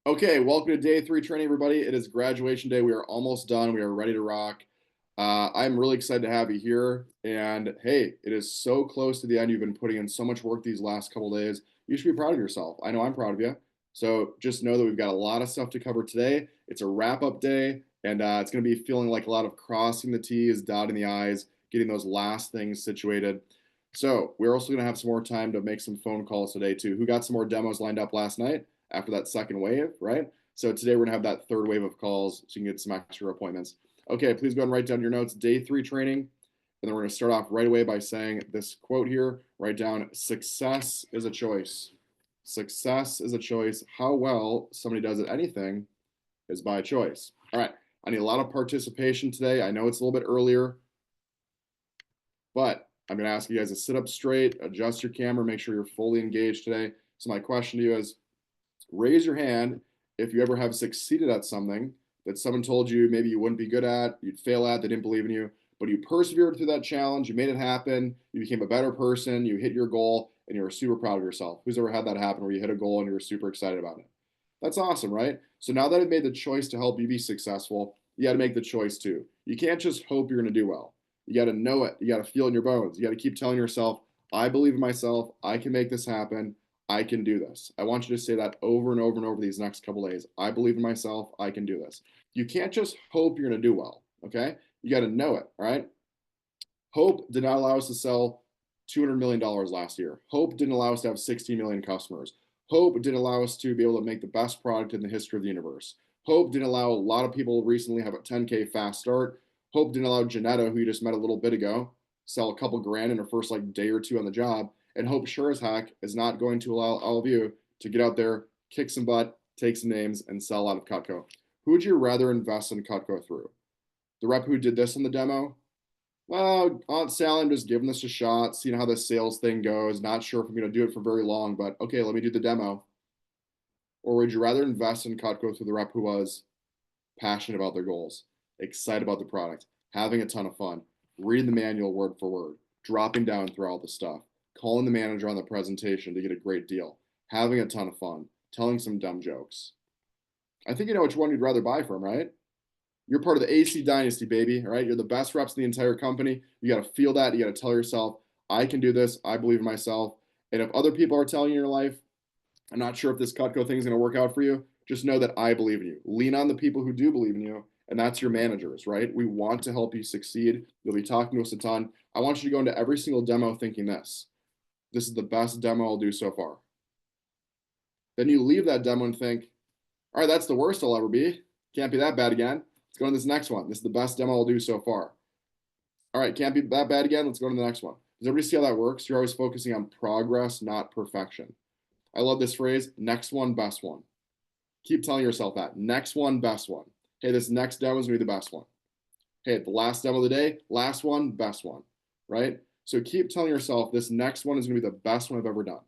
Okay, welcome to day three training, everybody. It is graduation day. We are almost done. We are ready to rock. I'm really excited to have you here. And hey, it is so close to the end. You've been putting in so much work these last couple days. You should be proud of yourself. I know I'm proud of you. So just know that we've got a lot of stuff to cover today. It's a wrap up day, and it's going to be feeling like a lot of crossing the T's, dotting the I's, getting those last things situated. So we're also going to have some more time to make some phone calls today, too. Who got some more demos lined up last night after that second wave, right? So today we're gonna have that third wave of calls so you can get some extra appointments. Okay, please go ahead and write down your notes. Day three training. And then we're gonna start off right away by saying this quote here. Write down, success is a choice. Success is a choice. How well somebody does at anything is by choice. All right, I need a lot of participation today. I know it's a little bit earlier, but I'm gonna ask you guys to sit up straight, adjust your camera, make sure you're fully engaged today. So my question to you is, raise your hand if you ever have succeeded at something that someone told you maybe you wouldn't be good at, you'd fail at, they didn't believe in you, but you persevered through that challenge, you made it happen, you became a better person, you hit your goal, and you were super proud of yourself. Who's ever had that happen where you hit a goal and you were super excited about it? That's awesome, right? So now that I've made the choice to help you be successful, you got to make the choice too. You can't just hope you're going to do well. You got to know it. You got to feel it in your bones. You got to keep telling yourself, I believe in myself. I can make this happen. I can do this. I want you to say that over and over and over these next couple days. I believe in myself. I can do this. You can't just hope you're going to do well. Okay. You got to know it. All right. Hope did not allow us to sell $200 million last year. Hope didn't allow us to have 16 million customers. Hope didn't allow us to be able to make the best product in the history of the universe. Hope didn't allow a lot of people recently have a 10K fast start. Hope didn't allow Janetta, who you just met a little bit ago, sell a couple grand in her first like day or two on the job. And Hope sure as heck is not going to allow all of you to get out there, kick some butt, take some names, and sell out of Cutco. Who would you rather invest in Cutco through? The rep who did this in the demo, well, Aunt Sally, I'm just giving this a shot, seeing how this sales thing goes. Not sure if I'm going to do it for very long, but okay, let me do the demo. Or would you rather invest in Cutco through the rep who was passionate about their goals, excited about the product, having a ton of fun, reading the manual word for word, dropping down through all the stuff, calling the manager on the presentation to get a great deal, having a ton of fun, telling some dumb jokes? I think you know which one you'd rather buy from, right? You're part of the AC dynasty, baby. All right. You're the best reps in the entire company. You got to feel that. You got to tell yourself, I can do this. I believe in myself. And if other people are telling you in your life, I'm not sure if this Cutco thing is going to work out for you, just know that I believe in you. Lean on the people who do believe in you. And that's your managers, right? We want to help you succeed. You'll be talking to us a ton. I want you to go into every single demo thinking this is the best demo I'll do so far. Then you leave that demo and think, all right, that's the worst I'll ever be. Can't be that bad again. Let's go to this next one. This is the best demo I'll do so far. All right, can't be that bad again. Let's go to the next one. Does everybody see how that works? You're always focusing on progress, not perfection. I love this phrase, next one, best one. Keep telling yourself that. Next one, best one. Hey, this next demo is going to be the best one. Hey, the last demo of the day, last one, best one, right? So keep telling yourself this next one is going to be the best one I've ever done.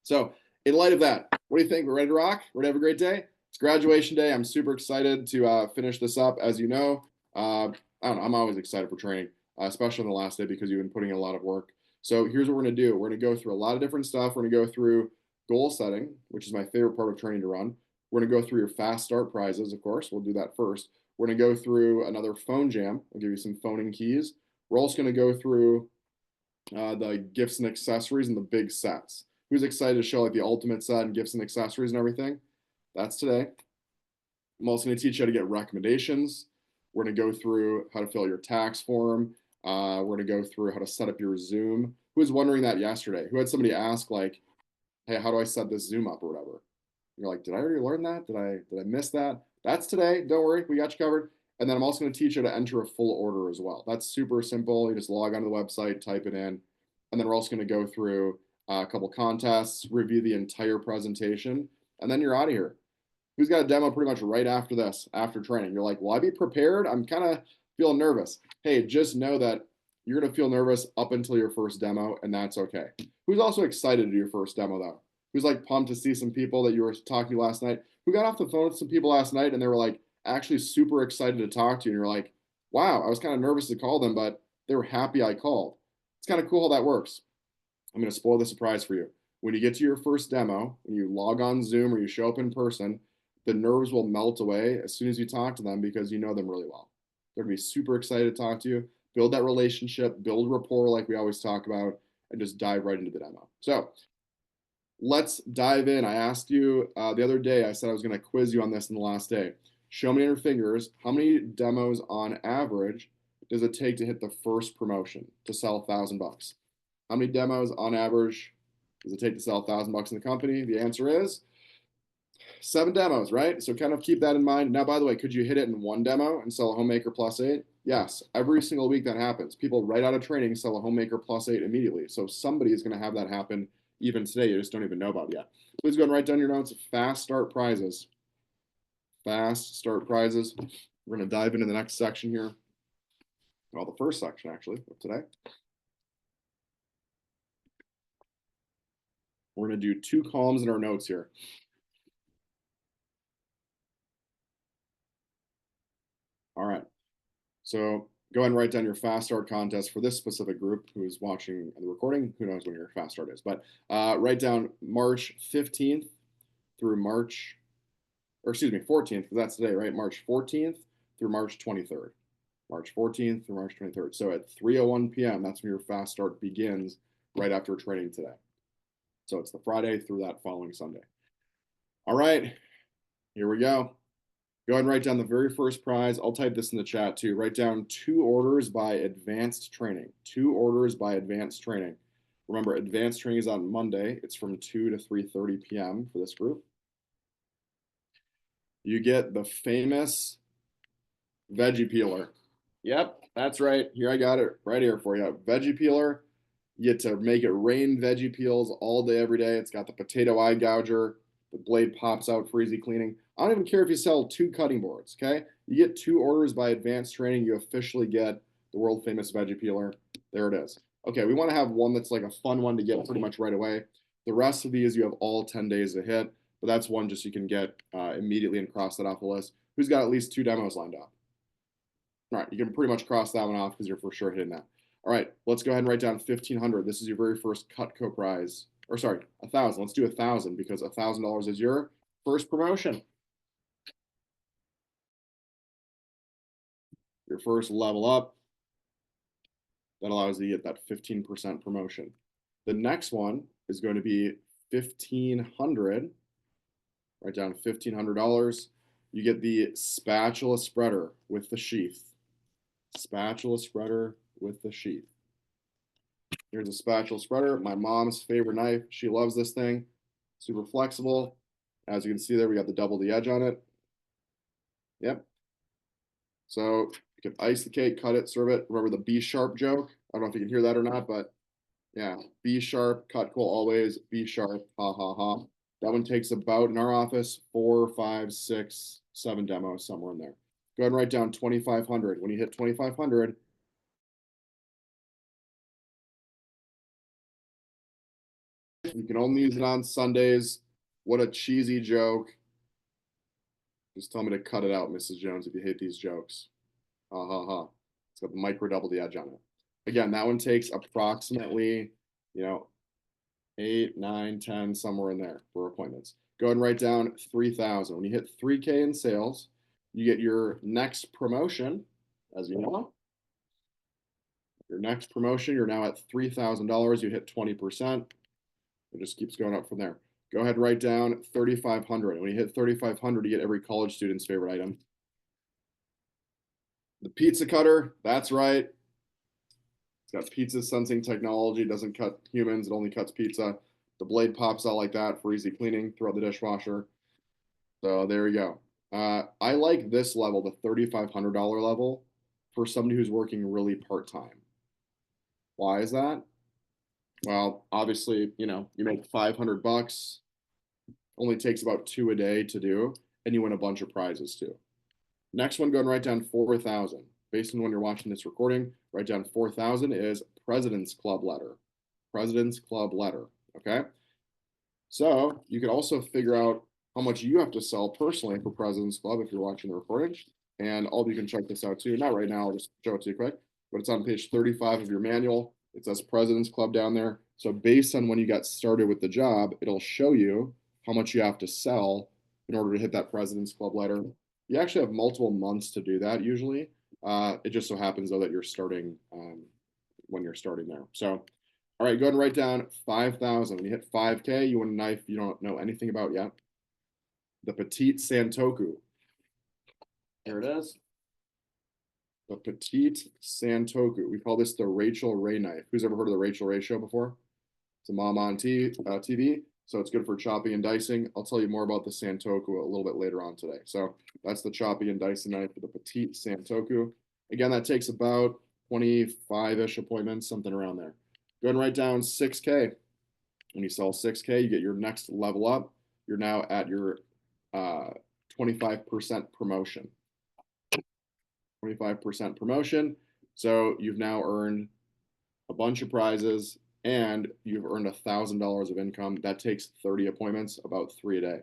So in light of that, what do you think? We're ready to rock? We're ready to have a great day? It's graduation day. I'm super excited to finish this up. As you know, I don't know, I'm always excited for training, especially on the last day because you've been putting in a lot of work. So here's what we're going to do. We're going to go through a lot of different stuff. We're going to go through goal setting, which is my favorite part of training to run. We're going to go through your fast start prizes, of course. We'll do that first. We're going to go through another phone jam. I'll give you some phoning keys. We're also going to go through the gifts and accessories and the big sets. Who's excited to show like the ultimate set and gifts and accessories and everything? That's today. I'm also going to teach you how to get recommendations. We're going to go through how to fill your tax form. We're going to go through how to set up your Zoom. Who was wondering that yesterday? Who had somebody ask like, "Hey, how do I set this Zoom up or whatever?" You're like, "Did I already learn that? Did I miss that?" That's today. Don't worry, we got you covered. And then I'm also going to teach you how to enter a full order as well. That's super simple. You just log onto the website, type it in, and then we're also going to go through a couple contests, review the entire presentation, and then you're out of here. Who's got a demo pretty much right after this, after training? You're like, "Will I be prepared? I'm kind of feeling nervous." Hey, just know that you're going to feel nervous up until your first demo, and that's okay. Who's also excited to do your first demo, though? Who's like pumped to see some people that you were talking to last night? Who got off the phone with some people last night and they were like actually super excited to talk to you? And you're like, wow, I was kind of nervous to call them, but they were happy I called. It's kind of cool how that works. I'm going to spoil the surprise for you. When you get to your first demo, when you log on Zoom or you show up in person, the nerves will melt away as soon as you talk to them because you know them really well. They're gonna be super excited to talk to you, build that relationship, build rapport like we always talk about, and just dive right into the demo. So let's dive in. I asked you the other day, I said I was going to quiz you on this in the last day. Show me on your fingers, how many demos on average does it take to hit the first promotion to sell $1,000? How many demos on average does it take to sell $1,000 in the company? The answer is 7 demos, right? So kind of keep that in mind. Now, by the way, could you hit it in one demo and sell a homemaker plus 8? Yes, every single week that happens. People right out of training sell a homemaker plus 8 immediately. So somebody is going to have that happen even today. You just don't even know about it yet. Please go and write down your notes. Fast start prizes. Fast start prizes. We're going to dive into the next section here. Well, the first section actually of today. We're going to do 2 columns in our notes here. All right. So go ahead and write down your fast start contest for this specific group who is watching the recording. Who knows when your fast start is, but write down March 15th through March, or excuse me, 14th, because that's today, right? March 14th through March 23rd. March 14th through March 23rd. So at 3:01 p.m., that's when your fast start begins right after training today. So it's the Friday through that following Sunday. All right, here we go. Go ahead and write down the very first prize. I'll type this in the chat too. Write down 2 orders by advanced training. 2 orders by advanced training. Remember, advanced training is on Monday. It's from 2 to 3:30 p.m. for this group. You get the famous veggie peeler. Yep, that's right. Here, I got it right here for you. Veggie peeler. You get to make it rain veggie peels all day, every day. It's got the potato eye gouger. The blade pops out for easy cleaning. I don't even care if you sell 2 cutting boards, okay? You get 2 orders by advanced training, you officially get the world famous veggie peeler. There it is. Okay, we want to have one that's like a fun one to get pretty much right away. The rest of these you have all 10 days to hit, but that's one just you can get immediately and cross that off the list. Who's got at least 2 demos lined up? All right, you can pretty much cross that one off because you're for sure hitting that. All right, let's go ahead and write down 1,500. This is your very first Cutco prize. Or sorry, 1,000. Let's do 1,000 because $1,000 is your first promotion. Your first level up. That allows you to get that 15% promotion. The next one is going to be 1,500. Write down $1,500. You get the spatula spreader with the sheath. Spatula spreader with the sheath. Here's a spatula spreader, my mom's favorite knife. She loves this thing. Super flexible. As you can see there, we got the double the edge on it. Yep. So you can ice the cake, cut it, serve it. Remember the B sharp joke? I don't know if you can hear that or not, but yeah, B sharp, cut cool always, B sharp, ha ha ha. That one takes about, in our office, 4, 5, 6, 7 demos, somewhere in there. Go ahead and write down 2,500. When you hit 2,500, you can only use it on Sundays. What a cheesy joke. Just tell me to cut it out, Mrs. Jones, if you hate these jokes. Ha ha ha. It's got the micro double the edge on it. Again, that one takes approximately, 8, 9, 10, somewhere in there for appointments. Go ahead and write down 3,000. When you hit 3K in sales, you get your next promotion, as you know. Your next promotion, you're now at $3,000. You hit 20%. It just keeps going up from there. Go ahead and write down 3,500. When you hit 3,500, you get every college student's favorite item. The pizza cutter, that's right. It's got pizza sensing technology. It doesn't cut humans, it only cuts pizza. The blade pops out like that for easy cleaning throughout the dishwasher. So there you go. I like this level, the $3,500 level, for somebody who's working really part-time. Why is that? Well, obviously, you make $500, only takes about 2 a day to do, and you win a bunch of prizes too. Next one, go and write down 4,000. Based on when you're watching this recording, write down 4,000 is President's Club letter. President's Club letter, okay? So you can also figure out how much you have to sell personally for President's Club if you're watching the recording. And all of you can check this out too. Not right now, I'll just show it to you quick, but it's on page 35 of your manual. It says President's Club down there. So based on when you got started with the job, it'll show you how much you have to sell in order to hit that President's Club letter. You actually have multiple months to do that usually. It just so happens though that you're starting when you're starting there. So, all right, go ahead and write down 5,000. When you hit 5K, you win a knife you don't know anything about yet. The Petite Santoku. There it is. The Petite Santoku. We call this the Rachael Ray knife. Who's ever heard of the Rachael Ray show before? It's a mom on TV, so it's good for chopping and dicing. I'll tell you more about the Santoku a little bit later on today. So that's the chopping and dicing knife for the Petite Santoku. Again, that takes about 25-ish appointments, something around there. Go ahead and write down 6K. When you sell 6K, you get your next level up. You're now at your 25% promotion. 25% promotion. So you've now earned a bunch of prizes and you've earned $1,000 of income. That takes 30 appointments, about 3 a day.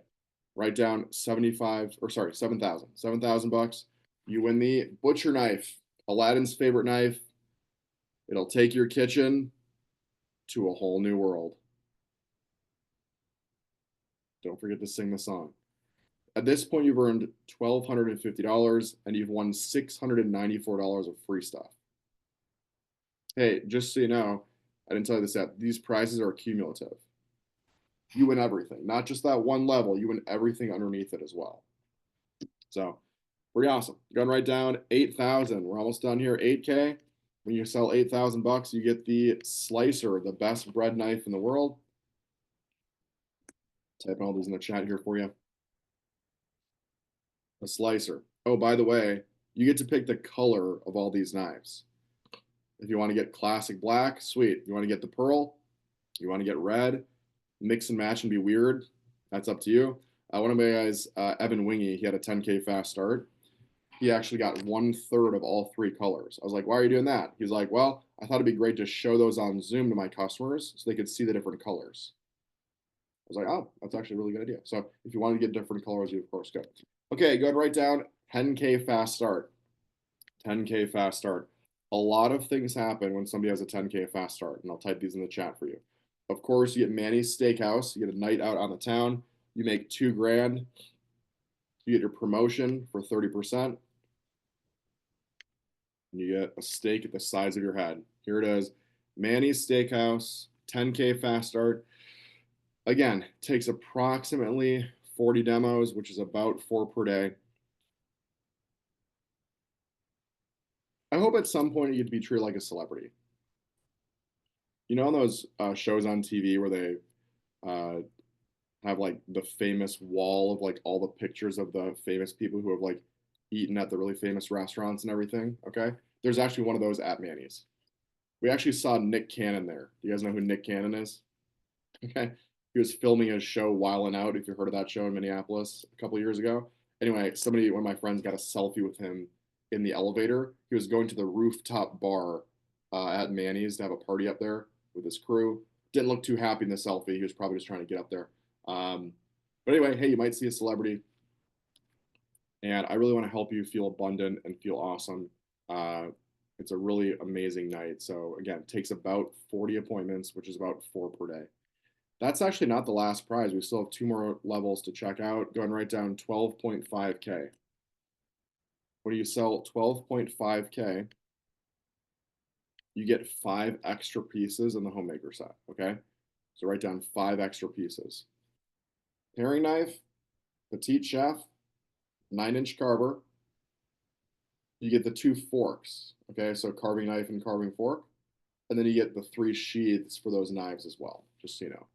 Write down 7,000. 7,000 bucks. You win the butcher knife, Aladdin's favorite knife. It'll take your kitchen to a whole new world. Don't forget to sing the song. At this point, you've earned $1,250 and you've won $694 of free stuff. Hey, just so you know, I didn't tell you this yet, these prizes are cumulative. You win everything, not just that one level, you win everything underneath it as well. So, pretty awesome. Go and write down 8,000. We're almost done here. 8K. When you sell 8,000 bucks, you get the Slicer, the best bread knife in the world. Typing all these in the chat here for you. A Slicer. Oh, by the way, you get to pick the color of all these knives. If you want to get classic black, sweet. You want to get the pearl, you want to get red, mix and match and be weird, that's up to you. One of my guys, Evan Wingy, he had a 10K fast start. He actually got 1/3 of all 3 colors. I was like, why are you doing that? He's like, well, I thought it'd be great to show those on Zoom to my customers so they could see the different colors. I was like, oh, that's actually a really good idea. So if you want to get different colors, you of course go. Okay, go ahead and write down 10K fast start. 10K fast start. A lot of things happen when somebody has a 10K fast start, and I'll type these in the chat for you. Of course, you get Manny's Steakhouse. You get a night out on the town. You make $2 grand. You get your promotion for 30%. And you get a steak at the size of your head. Here it is. Manny's Steakhouse, 10K fast start. Again, takes approximately 40 demos, which is about 4 per day. I hope at some point you'd be treated like a celebrity. You know, on those shows on TV where they have like the famous wall of like all the pictures of the famous people who have like eaten at the really famous restaurants and everything. Okay. There's actually one of those at Manny's. We actually saw Nick Cannon there. Do you guys know who Nick Cannon is? Okay. He was filming his show Wildin' Out, if you heard of that show in Minneapolis a couple years ago. Anyway, one of my friends got a selfie with him in the elevator. He was going to the rooftop bar at Manny's to have a party up there with his crew. Didn't look too happy in the selfie. He was probably just trying to get up there. But anyway, hey, you might see a celebrity. And I really want to help you feel abundant and feel awesome. It's a really amazing night. So again, it takes about 40 appointments, which is about 4 per day. That's actually not the last prize. We still have 2 more levels to check out. Go ahead and write down 12.5K. When you sell 12.5K, you get 5 extra pieces in the homemaker set, okay? So write down 5 extra pieces. Paring knife, Petite Chef, 9-inch carver. You get the 2 forks, okay? So carving knife and carving fork. And then you get the 3 sheaths for those knives as well, just so you know.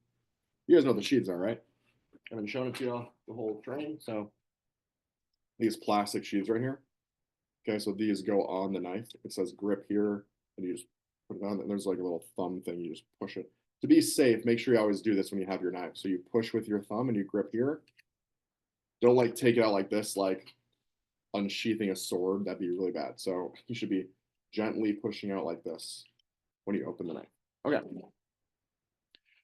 You guys know what the sheaths are, right? I've been showing it to you the whole train. So these plastic sheaths right here. Okay, so these go on the knife. It says grip here, and you just put it on, and there's like a little thumb thing. You just push it. To be safe, make sure you always do this when you have your knife. So you push with your thumb and you grip here. Don't like take it out like this, like unsheathing a sword. That'd be really bad. So you should be gently pushing out like this when you open the knife. Okay.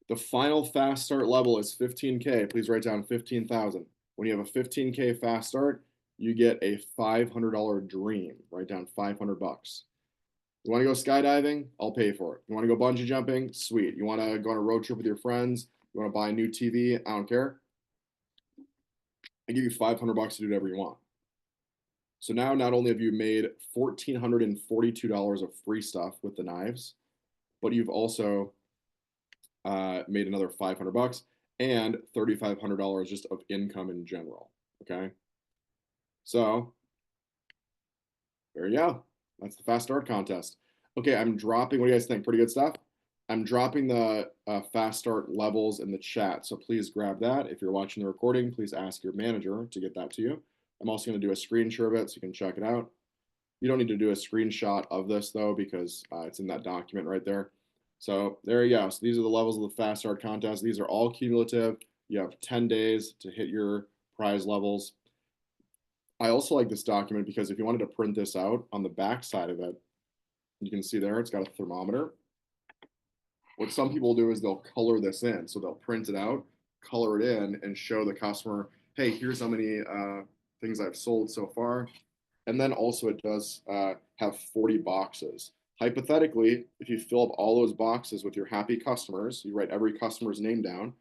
The final fast start level is 15K. Please write down 15,000. When you have a 15K fast start, you get a $500 dream. Write down 500 bucks. You want to go skydiving? I'll pay for it. You want to go bungee jumping? Sweet. You want to go on a road trip with your friends? You want to buy a new TV? I don't care. and give you 500 bucks to do whatever you want. So now not only have you made $1,442 of free stuff with the knives, but you've also made another 500 bucks and $3,500 just of income in general. Okay. So there you go. That's the fast start contest. Okay, I'm dropping. What do you guys think? Pretty good stuff. I'm dropping the fast start levels in the chat, so please grab that. If you're watching the recording, please ask your manager to get that to you. I'm also going to do a screen share of it so you can check it out. You don't need to do a screenshot of this though, because it's in that document right there. So there you go. So these are the levels of the fast start contest. These are all cumulative. You have 10 days to hit your prize levels. I also like this document because if you wanted to print this out on the back side of it, you can see there it's got a thermometer. What some people do is they'll color this in. So they'll print it out, color it in, and show the customer, hey, here's how many things I've sold so far. And then also it does have 40 boxes. Hypothetically, if you fill up all those boxes with your happy customers, you write every customer's name down,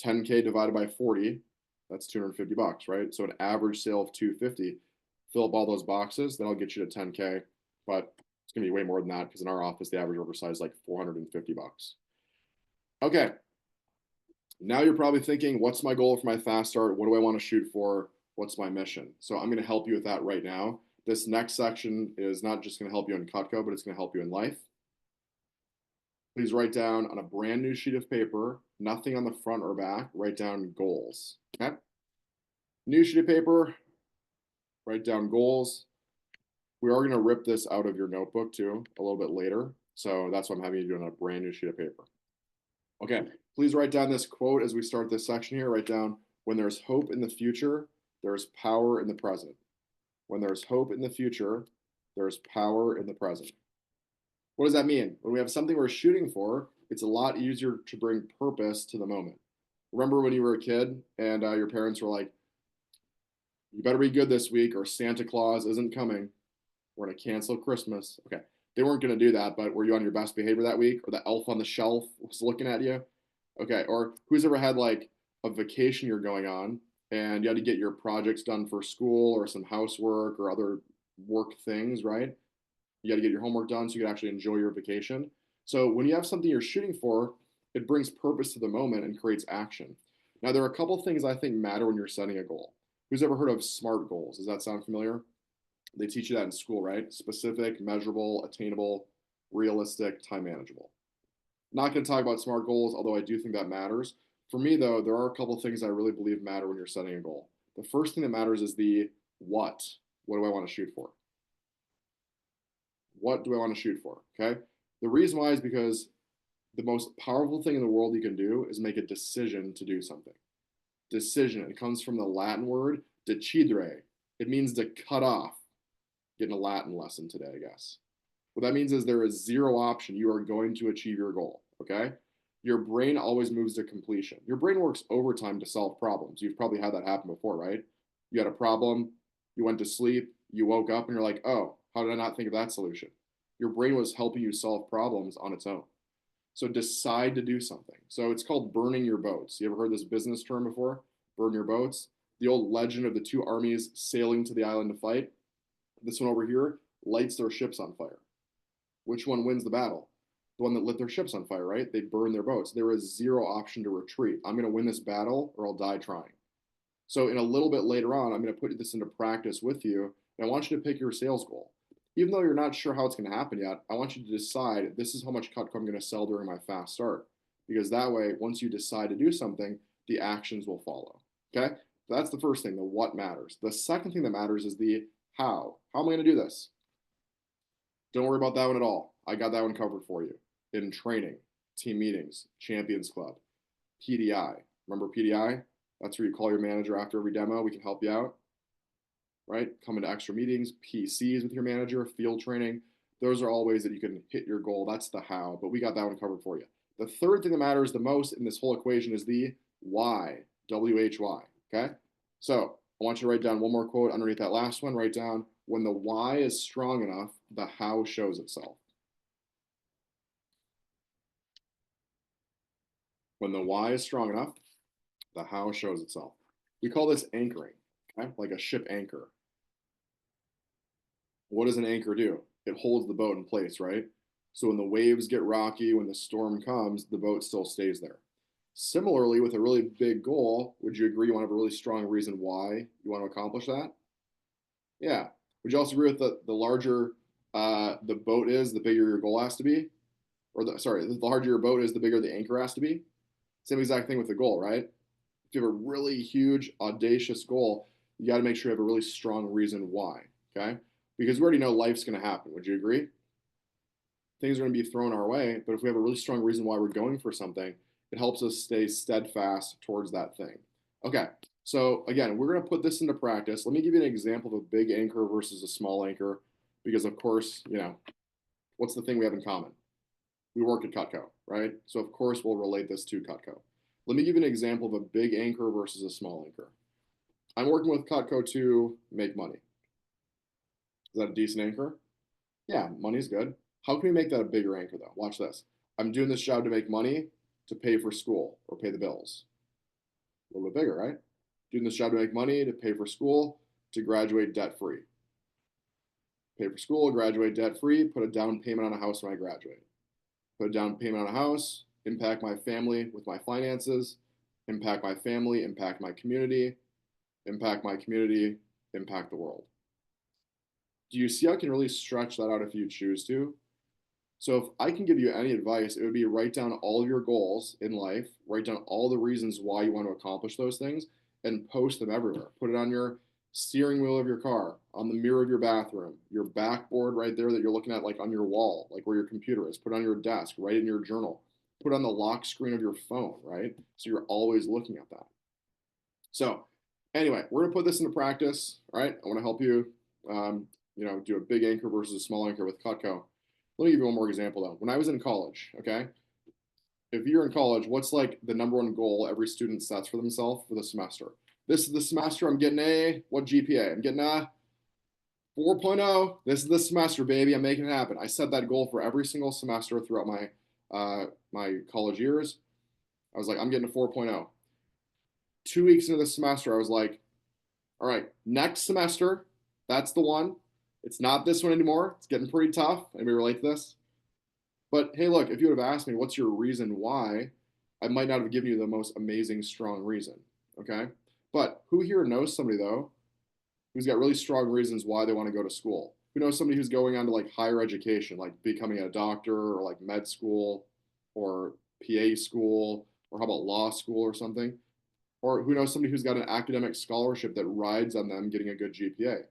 10K divided by 40, that's 250 bucks, right? So an average sale of 250, fill up all those boxes, then I'll get you to 10K. But it's gonna be way more than that because in our office, the average order size is like 450 bucks. Okay. Now you're probably thinking, what's my goal for my fast start? What do I want to shoot for? What's my mission? So I'm going to help you with that right now. This next section is not just going to help you in Cutco, but it's going to help you in life. Please write down on a brand new sheet of paper, nothing on the front or back, write down goals. Okay. New sheet of paper, write down goals. We are going to rip this out of your notebook too a little bit later. So that's what I'm having you do on a brand new sheet of paper. Okay, please write down this quote as we start this section here. Write down, when there's hope in the future, there's power in the present. When there's hope in the future, there's power in the present. What does that mean? When we have something we're shooting for, it's a lot easier to bring purpose to the moment. Remember when you were a kid and your parents were like, you better be good this week or Santa Claus isn't coming. We're going to cancel Christmas. Okay. They weren't going to do that, but were you on your best behavior that week? Or the elf on the shelf was looking at you? Okay. Or who's ever had like a vacation you're going on and you had to get your projects done for school or some housework or other work things, right? You got to get your homework done so you can actually enjoy your vacation. So when you have something you're shooting for, it brings purpose to the moment and creates action. Now, there are a couple things I think matter when you're setting a goal. Who's ever heard of SMART goals? Does that sound familiar? They teach you that in school, right? Specific, measurable, attainable, realistic, time manageable. Not going to talk about SMART goals, although I do think that matters. For me, though, there are a couple things I really believe matter when you're setting a goal. The first thing that matters is the what. What do I want to shoot for? What do I want to shoot for? Okay. The reason why is because the most powerful thing in the world you can do is make a decision to do something. Decision. It comes from the Latin word decidere. It means to cut off. Getting a Latin lesson today, I guess. What that means is there is zero option. You are going to achieve your goal. Okay. Your brain always moves to completion. Your brain works overtime to solve problems. You've probably had that happen before, right? You had a problem, you went to sleep, you woke up, and you're like, oh, how did I not think of that solution? Your brain was helping you solve problems on its own. So decide to do something. So it's called burning your boats. You ever heard this business term before? Burn your boats. The old legend of the two armies sailing to the island to fight. This one over here lights their ships on fire. Which one wins the battle? The one that lit their ships on fire, right? They burn their boats. There is zero option to retreat. I'm going to win this battle or I'll die trying. So in a little bit later on, I'm going to put this into practice with you. And I want you to pick your sales goal. Even though you're not sure how it's going to happen yet, I want you to decide this is how much Cutco I'm going to sell during my fast start. Because that way, once you decide to do something, the actions will follow. Okay? That's the first thing, the what matters. The second thing that matters is the how. How am I going to do this? Don't worry about that one at all. I got that one covered for you. In training, team meetings, Champions Club, PDI. Remember PDI? That's where you call your manager after every demo. We can help you out, right? Come into extra meetings, PCs with your manager, field training. Those are all ways that you can hit your goal. That's the how, but we got that one covered for you. The third thing that matters the most in this whole equation is the why, W-H-Y, okay? So I want you to write down one more quote underneath that last one. Write down, when the why is strong enough, the how shows itself. When the why is strong enough, the how shows itself. We call this anchoring, okay? Like a ship anchor. What does an anchor do? It holds the boat in place, right? So when the waves get rocky, when the storm comes, the boat still stays there. Similarly, with a really big goal, would you agree you want to have a really strong reason why you want to accomplish that? Yeah. Would you also agree with the larger the boat is, the bigger your goal has to be? Or the larger your boat is, the bigger the anchor has to be? Same exact thing with the goal, right? If you have a really huge, audacious goal, you got to make sure you have a really strong reason why, okay? Because we already know life's going to happen. Would you agree? Things are going to be thrown our way, but if we have a really strong reason why we're going for something, it helps us stay steadfast towards that thing. Okay, so again, we're going to put this into practice. Let me give you an example of a big anchor versus a small anchor, because of course, what's the thing we have in common? We work at Cutco, right? So of course we'll relate this to Cutco. Let me give you an example of a big anchor versus a small anchor. I'm working with Cutco to make money. Is that a decent anchor? Yeah, money's good. How can we make that a bigger anchor though? Watch this. I'm doing this job to make money to pay for school or pay the bills. A little bit bigger, right? Doing this job to make money to pay for school to graduate debt free. Pay for school, graduate debt free, put a down payment on a house when I graduate. Put a down payment on a house, impact my family with my finances, impact my family, impact my community, impact my community, impact the world. Do you see how I can really stretch that out if you choose to? So if I can give you any advice, it would be write down all of your goals in life, write down all the reasons why you want to accomplish those things, and post them everywhere. Put it on your steering wheel of your car, on the mirror of your bathroom, your backboard right there that you're looking at, like on your wall, like where your computer is. Put it on your desk, write it in your journal. Put it on the lock screen of your phone, right? So you're always looking at that. So anyway, we're gonna put this into practice. All right, I want to help you, do a big anchor versus a small anchor with Cutco. Let me give you one more example though. When I was in college, okay, if you're in college, what's like the number one goal every student sets for themselves for the semester? This is the semester I'm getting a what GPA? I'm getting a 4.0. This is the semester, baby. I'm making it happen. I set that goal for every single semester throughout my college years. I was like, I'm getting a 4.0. 2 weeks into the semester, I was like, all right, next semester, that's the one. It's not this one anymore. It's getting pretty tough. Anybody relate to this? But hey, look, if you would have asked me, what's your reason why? I might not have given you the most amazing, strong reason. Okay. But who here knows somebody, though, who's got really strong reasons why they want to go to school? Who knows somebody who's going on to like higher education, like becoming a doctor or like med school or PA school, or how about law school or something? Or who knows somebody who's got an academic scholarship that rides on them getting a good GPA?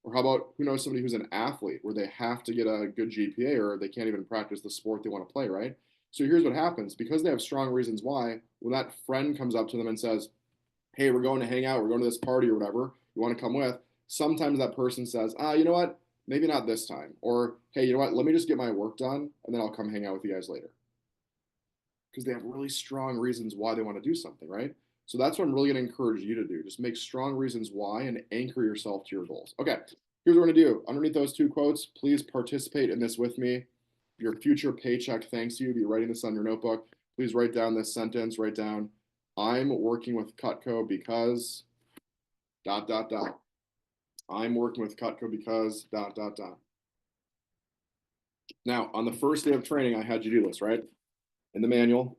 Or how about who knows somebody who's an athlete where they have to get a good GPA or they can't even practice the sport they want to play, right? So here's what happens because they have strong reasons why, when that friend comes up to them and says, hey, we're going to hang out, we're going to this party or whatever, you want to come with? Sometimes that person says, you know what? Maybe not this time. Or, hey, you know what? Let me just get my work done and then I'll come hang out with you guys later. Because they have really strong reasons why they want to do something, right? So that's what I'm really going to encourage you to do. Just make strong reasons why and anchor yourself to your goals. Okay, here's what we're going to do. Underneath those two quotes, please participate in this with me. Your future paycheck thanks you. Be writing this on your notebook. Please write down this sentence. Write down, I'm working with Cutco because ... I'm working with Cutco because ... Now, on the first day of training, I had you do this, right? In the manual,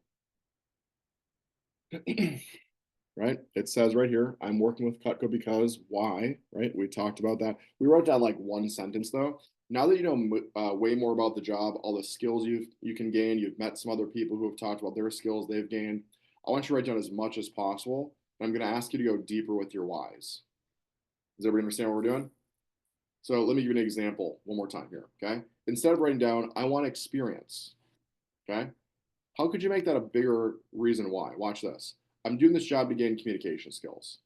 right? It says right here, I'm working with Cutco because why, right? We talked about that. We wrote down like one sentence though. Now that you know way more about the job, all the skills you can gain, you've met some other people who have talked about their skills they've gained. I want you to write down as much as possible. And I'm going to ask you to go deeper with your whys. Does everybody understand what we're doing? So let me give you an example one more time here, okay? Instead of writing down, I want experience, okay? How could you make that a bigger reason why? Watch this. I'm doing this job to gain communication skills.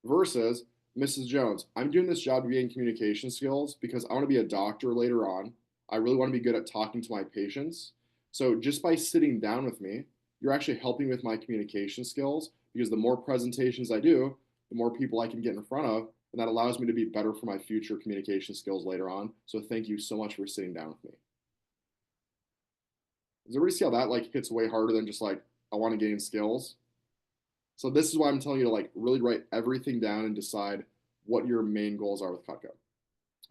Versus, Mrs. Jones, I'm doing this job to gain communication skills because I want to be a doctor later on. I really want to be good at talking to my patients. So just by sitting down with me, you're actually helping with my communication skills because the more presentations I do, the more people I can get in front of, and that allows me to be better for my future communication skills later on. So thank you so much for sitting down with me. Does everybody see how that like hits way harder than just like I want to gain skills? So this is why I'm telling you to like really write everything down and decide what your main goals are with Cutco.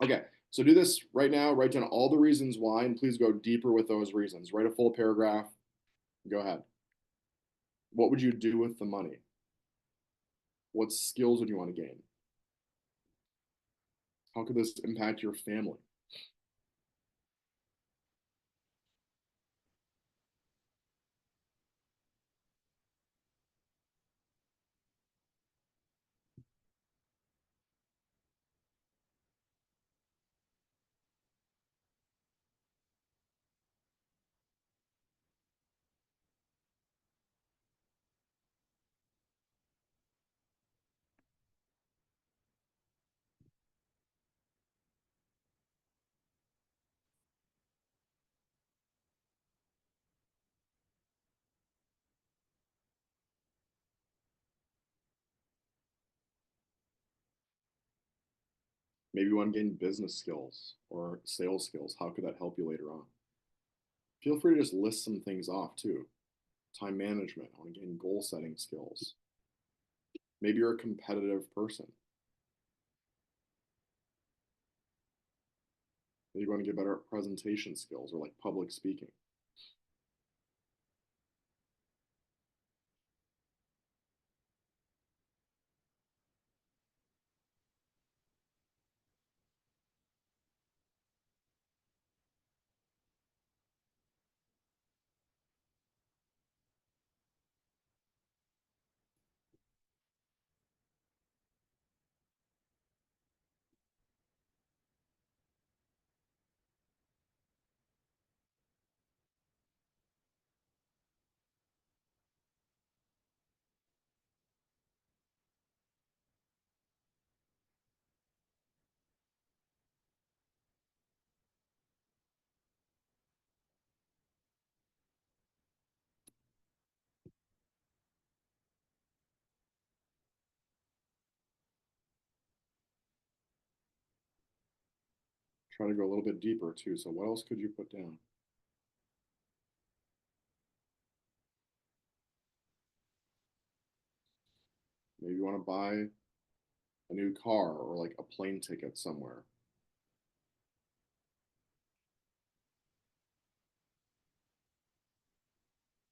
Okay, so do this right now. Write down all the reasons why, and please go deeper with those reasons. Write a full paragraph. Go ahead. What would you do with the money? What skills would you want to gain? How could this impact your family? Maybe you want to gain business skills or sales skills. How could that help you later on? Feel free to just list some things off too. Time management, I want to gain goal setting skills. Maybe you're a competitive person. Maybe you want to get better at presentation skills or like public speaking. Try to go a little bit deeper too. So what else could you put down? Maybe you want to buy a new car or like a plane ticket somewhere.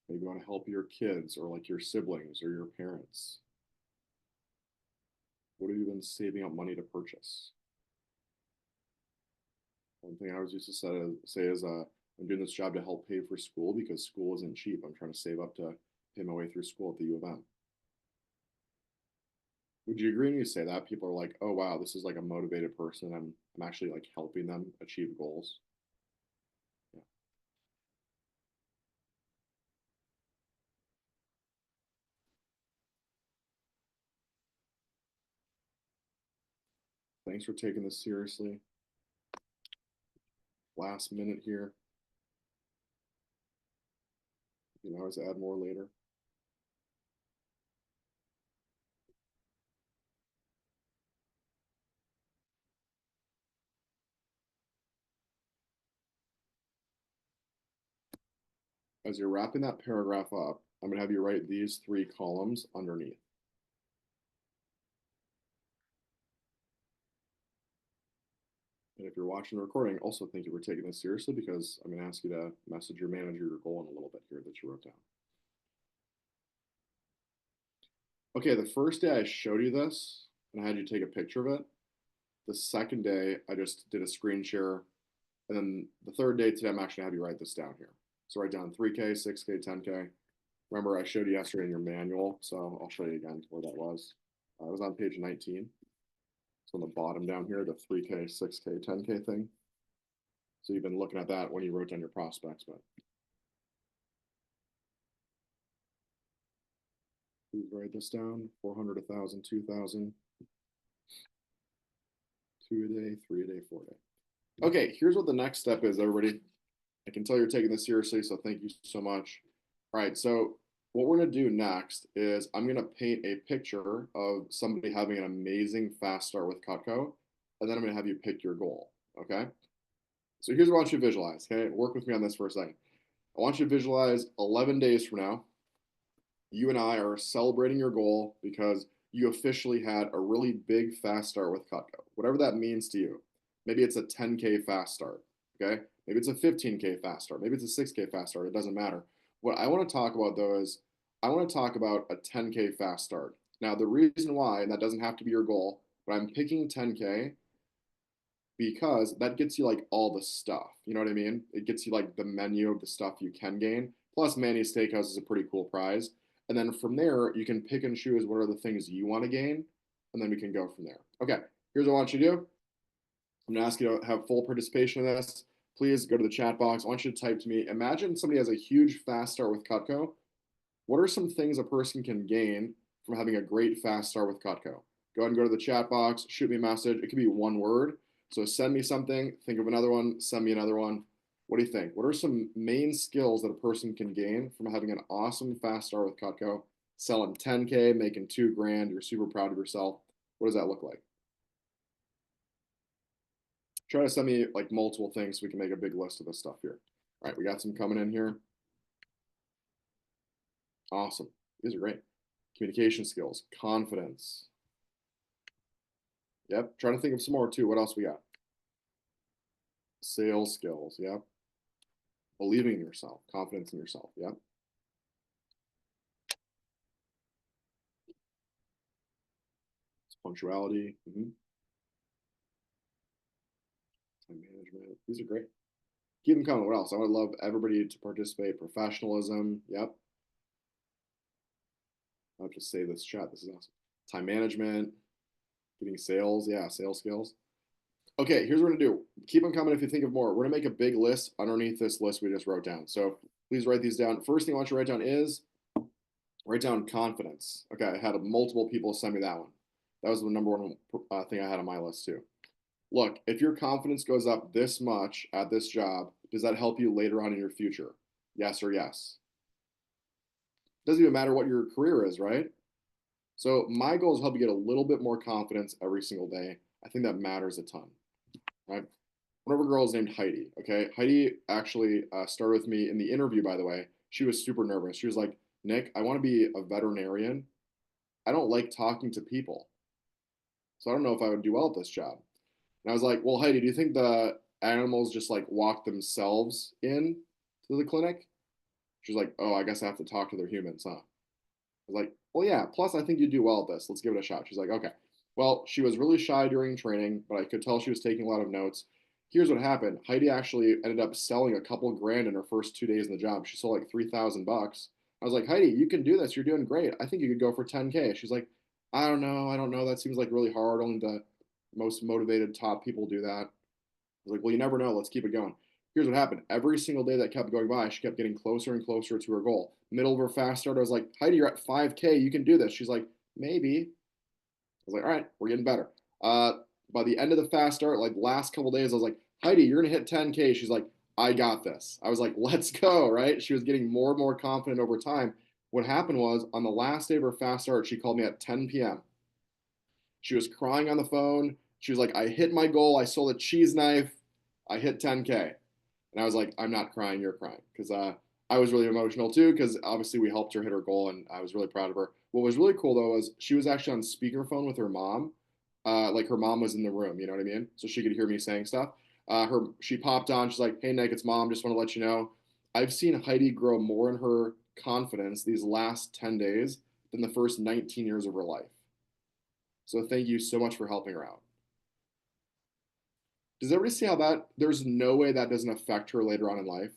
Maybe you want to help your kids or like your siblings or your parents. What have you been saving up money to purchase? One thing I always used to say is I'm doing this job to help pay for school because school isn't cheap. I'm trying to save up to pay my way through school at the U of M. Would you agree when you say that? People are like, oh wow, this is like a motivated person. I'm actually like helping them achieve goals. Yeah. Thanks for taking this seriously. Last minute here. You can always add more later. As you're wrapping that paragraph up, I'm going to have you write these three columns underneath. And if you're watching the recording, also thank you for taking this seriously because I'm going to ask you to message your manager your goal in a little bit here that you wrote down. Okay, the first day I showed you this and I had you take a picture of it. The second day, I just did a screen share. And then the third day today, I'm actually going to have you write this down here. So write down 3K, 6K, 10K. Remember, I showed you yesterday in your manual, so I'll show you again where that was. It was on page 19. So on the bottom down here, the 3K, 6K, 10K thing. So you've been looking at that when you wrote down your prospects, but please write this down. 400, 1,000, 2,000, 2 a day, 3 a day, 4 a day. Okay, here's what the next step is, everybody. I can tell you're taking this seriously, so thank you so much. All right, so what we're gonna do next is I'm gonna paint a picture of somebody having an amazing fast start with Cutco, and then I'm gonna have you pick your goal, okay? So here's what I want you to visualize, okay? Work with me on this for a second. I want you to visualize 11 days from now. You and I are celebrating your goal because you officially had a really big fast start with Cutco, whatever that means to you. Maybe it's a 10K fast start, okay? Maybe it's a 15K fast start. Maybe it's a 6K fast start. It doesn't matter. What I want to talk about though is I want to talk about a 10K fast start. Now, the reason why, and that doesn't have to be your goal, but I'm picking 10K because that gets you like all the stuff. You know what I mean? It gets you like the menu of the stuff you can gain. Plus, Manny's Steakhouse is a pretty cool prize. And then from there, you can pick and choose what are the things you want to gain, and then we can go from there. Okay, here's what I want you to do. I'm gonna ask you to have full participation in this. Please go to the chat box. I want you to type to me. Imagine somebody has a huge fast start with Cutco. What are some things a person can gain from having a great fast start with Cutco? Go ahead and go to the chat box, shoot me a message. It could be one word. So send me something, think of another one, send me another one. What do you think? What are some main skills that a person can gain from having an awesome fast start with Cutco, selling 10K, making 2 grand, you're super proud of yourself? What does that look like? Try to send me like multiple things so we can make a big list of this stuff here. All right, we got some coming in here. Awesome. These are great. Communication skills, confidence. Yep. Trying to think of some more too. What else we got? Sales skills. Yep. Believing in yourself, confidence in yourself. Yep. Punctuality. Time management. These are great. Keep them coming. What else? I would love everybody to participate. Professionalism. Yep. I'll just save this chat. This is awesome. Time management. Getting sales. Yeah. Sales skills. Okay, here's what we're gonna do. Keep them coming if you think of more. We're gonna make a big list underneath this list we just wrote down. So please write these down. First thing I want you to write down is write down confidence. Okay, I had multiple people send me that one. That was the number one thing I had on my list too. Look, if your confidence goes up this much at this job, does that help you later on in your future? Yes or yes? Doesn't even matter what your career is, right? So my goal is to help you get a little bit more confidence every single day. I think that matters a ton, right? One of our girls named Heidi. Okay, Heidi actually started with me in the interview. By the way, she was super nervous. She was like, "Nick, I want to be a veterinarian. I don't like talking to people, so I don't know if I would do well at this job." And I was like, "Well, Heidi, do you think the animals just like walk themselves in to the clinic?" She's like, "Oh, I guess I have to talk to their humans, huh?" I was like, "Well, yeah. Plus, I think you do well at this. Let's give it a shot." She's like, "Okay." Well, she was really shy during training, but I could tell she was taking a lot of notes. Here's what happened. Heidi actually ended up selling a couple grand in her first 2 days in the job. She sold like $3,000. I was like, "Heidi, you can do this. You're doing great. I think you could go for 10K." She's like, "I don't know. I don't know. That seems like really hard. Only the most motivated top people do that." I was like, "Well, you never know. Let's keep it going." Here's what happened. Every single day that kept going by, she kept getting closer and closer to her goal. Middle of her fast start, I was like, "Heidi, you're at 5K. You can do this." She's like, "Maybe." I was like, "All right, we're getting better." By the end of the fast start, like last couple days, I was like, "Heidi, you're gonna hit 10K." She's like, "I got this." I was like, "Let's go!" Right? She was getting more and more confident over time. What happened was on the last day of her fast start, she called me at 10 p.m. She was crying on the phone. She was like, "I hit my goal. I sold a cheese knife. I hit 10K." And I was like, "I'm not crying. You're crying." Because I was really emotional too, because obviously we helped her hit her goal and I was really proud of her. What was really cool though was she was actually on speakerphone with her mom. Like her mom was in the room, you know what I mean? So she could hear me saying stuff. She popped on. She's like, "Hey Nick, it's mom. Just want to let you know, I've seen Heidi grow more in her confidence these last 10 days than the first 19 years of her life. So thank you so much for helping her out." Does everybody see how that there's no way that doesn't affect her later on in life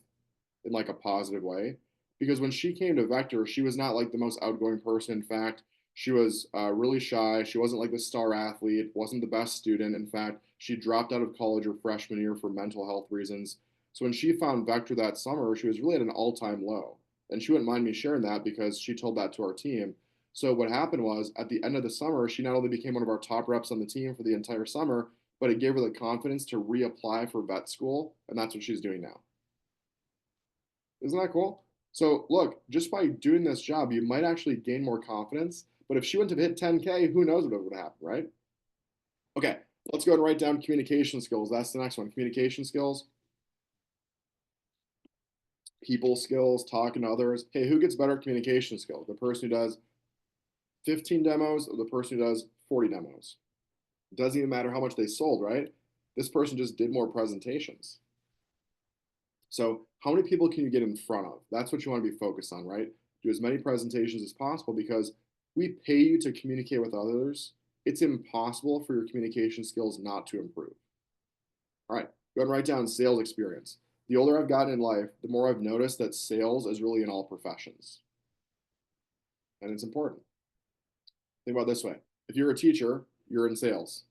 in like a positive way? Because when she came to Vector, she was not like the most outgoing person. In fact, she was really shy. She wasn't like the star athlete, wasn't the best student. In fact, she dropped out of college her freshman year for mental health reasons. So when she found Vector that summer, she was really at an all-time low. And she wouldn't mind me sharing that because she told that to our team. So what happened was at the end of the summer, she not only became one of our top reps on the team for the entire summer, but it gave her the confidence to reapply for vet school, and that's what she's doing now. Isn't that cool? So look, just by doing this job, you might actually gain more confidence. But if she wouldn't have hit 10K, who knows what would happen, right? Okay, let's go and write down communication skills. That's the next one. Communication skills. people skills, talking to others. Hey, who gets better at communication skills? The person who does 15 demos or the person who does 40 demos? It doesn't even matter how much they sold, right? This person just did more presentations. So how many people can you get in front of? That's what you want to be focused on, right? Do as many presentations as possible because we pay you to communicate with others. It's impossible for your communication skills not to improve. All right, go ahead and write down sales experience. The older I've gotten in life, the more I've noticed that sales is really in all professions. And it's important. Think about it this way. If you're a teacher, you're in sales.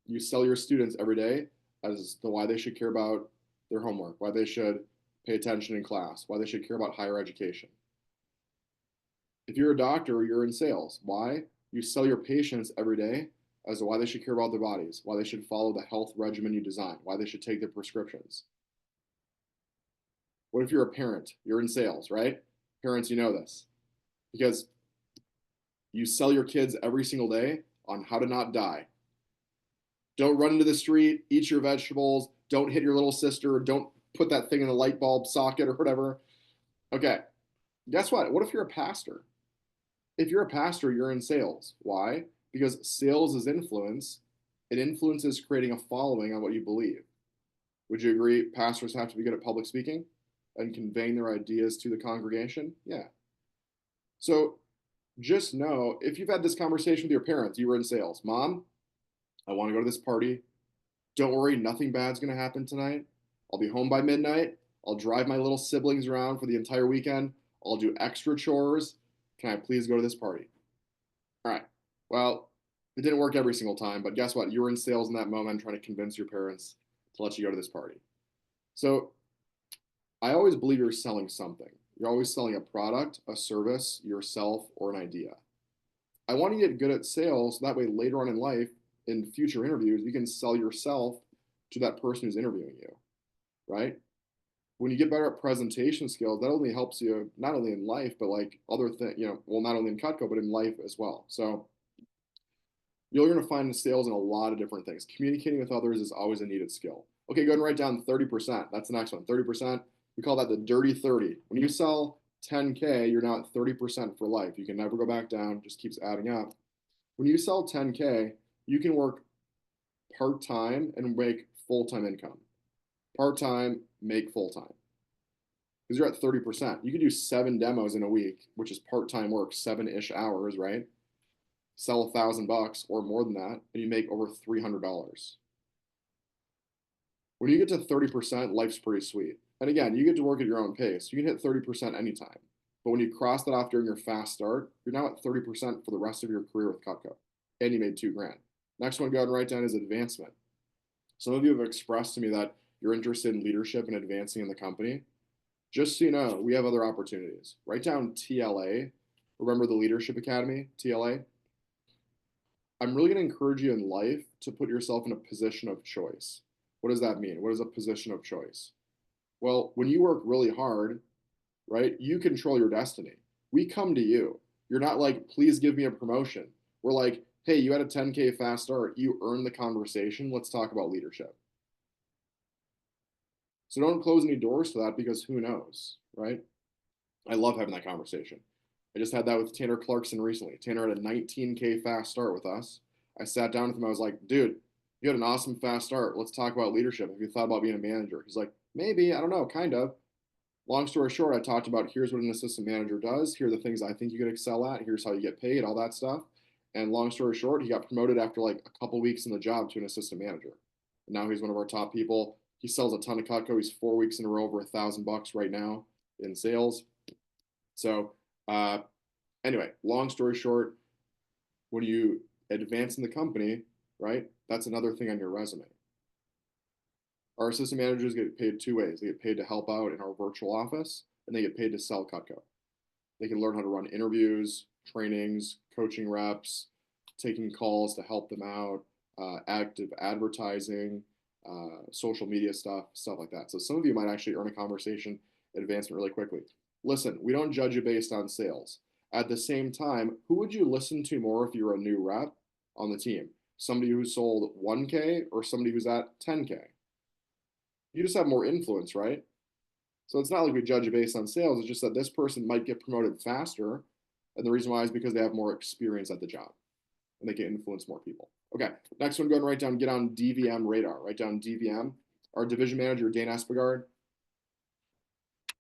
You sell your students every day as to why they should care about their homework, why they should pay attention in class, why they should care about higher education. If you're a doctor, you're in sales. Why? You sell your patients every day as to why they should care about their bodies, why they should follow the health regimen you design, why they should take their prescriptions. What if you're a parent? You're in sales, right? Parents, you know this because you sell your kids every single day on how to not die. Don't run into the street, eat your vegetables, don't hit your little sister, don't put that thing in the light bulb socket or whatever. Okay, guess what? What if you're a pastor? If you're a pastor, you're in sales. Why? Because sales is influence. And influence is creating a following on what you believe. Would you agree pastors have to be good at public speaking and conveying their ideas to the congregation? Yeah. So just know if you've had this conversation with your parents, you were in sales. Mom, I want to go to this party. Don't worry, nothing bad's going to happen tonight. I'll be home by midnight. I'll drive my little siblings around for the entire weekend. I'll do extra chores. Can I please go to this party? All right. Well, it didn't work every single time, but guess what? You were in sales in that moment trying to convince your parents to let you go to this party. So I always believe you're selling something. You're always selling a product, a service, yourself, or an idea. I want to get good at sales so that way later on in life, in future interviews, you can sell yourself to that person who's interviewing you, right? When you get better at presentation skills, that only helps you not only in life, but like other things, well, not only in Cutco, but in life as well. So you're going to find sales in a lot of different things. Communicating with others is always a needed skill. Okay, go ahead and write down 30%. That's the next one. 30%. We call that the dirty 30. When you sell 10K, you're now at 30% for life. You can never go back down, just keeps adding up. When you sell 10K, you can work part time and make full time income. Part time, make full time. Because you're at 30%. You could do 7 demos in a week, which is part time work, 7-ish hours, right? Sell $1,000 or more than that, and you make over $300. When you get to 30%, life's pretty sweet. And again, you get to work at your own pace. You can hit 30% anytime. But when you cross that off during your fast start, you're now at 30% for the rest of your career with Cutco. And you made $2,000. Next one, go ahead and write down is advancement. Some of you have expressed to me that you're interested in leadership and advancing in the company. Just so you know, we have other opportunities. Write down TLA. Remember the Leadership Academy, TLA? I'm really going to encourage you in life to put yourself in a position of choice. What does that mean? What is a position of choice? Well, when you work really hard, right, you control your destiny. We come to you. You're not like, please give me a promotion. We're like, hey, you had a 10K fast start. You earned the conversation. Let's talk about leadership. So don't close any doors to that because who knows, right? I love having that conversation. I just had that with Tanner Clarkson recently. Tanner had a 19K fast start with us. I sat down with him. I was like, dude, you had an awesome fast start. Let's talk about leadership. Have you thought about being a manager? He's like, maybe. I don't know, kind of. Long story short, I talked about here's what an assistant manager does. Here are the things I think you could excel at. Here's how you get paid, all that stuff. And long story short, he got promoted after like a couple weeks in the job to an assistant manager. And now he's one of our top people. He sells a ton of Cutco. He's 4 weeks in a row over $1,000 right now in sales. So anyway, long story short, when you advance in the company, right, that's another thing on your resume. Our assistant managers get paid 2 ways. They get paid to help out in our virtual office, and they get paid to sell Cutco. They can learn how to run interviews, trainings, coaching reps, taking calls to help them out, active advertising, social media stuff like that. So some of you might actually earn a conversation advancement really quickly. Listen, we don't judge you based on sales. At the same time, who would you listen to more if you were a new rep on the team? Somebody who sold 1K or somebody who's at 10K? You just have more influence, right? So it's not like we judge it based on sales. It's just that this person might get promoted faster. And the reason why is because they have more experience at the job and they can influence more people. Okay, next one, go and write down, get on DVM radar. Write down DVM. Our division manager, Dane Espegard,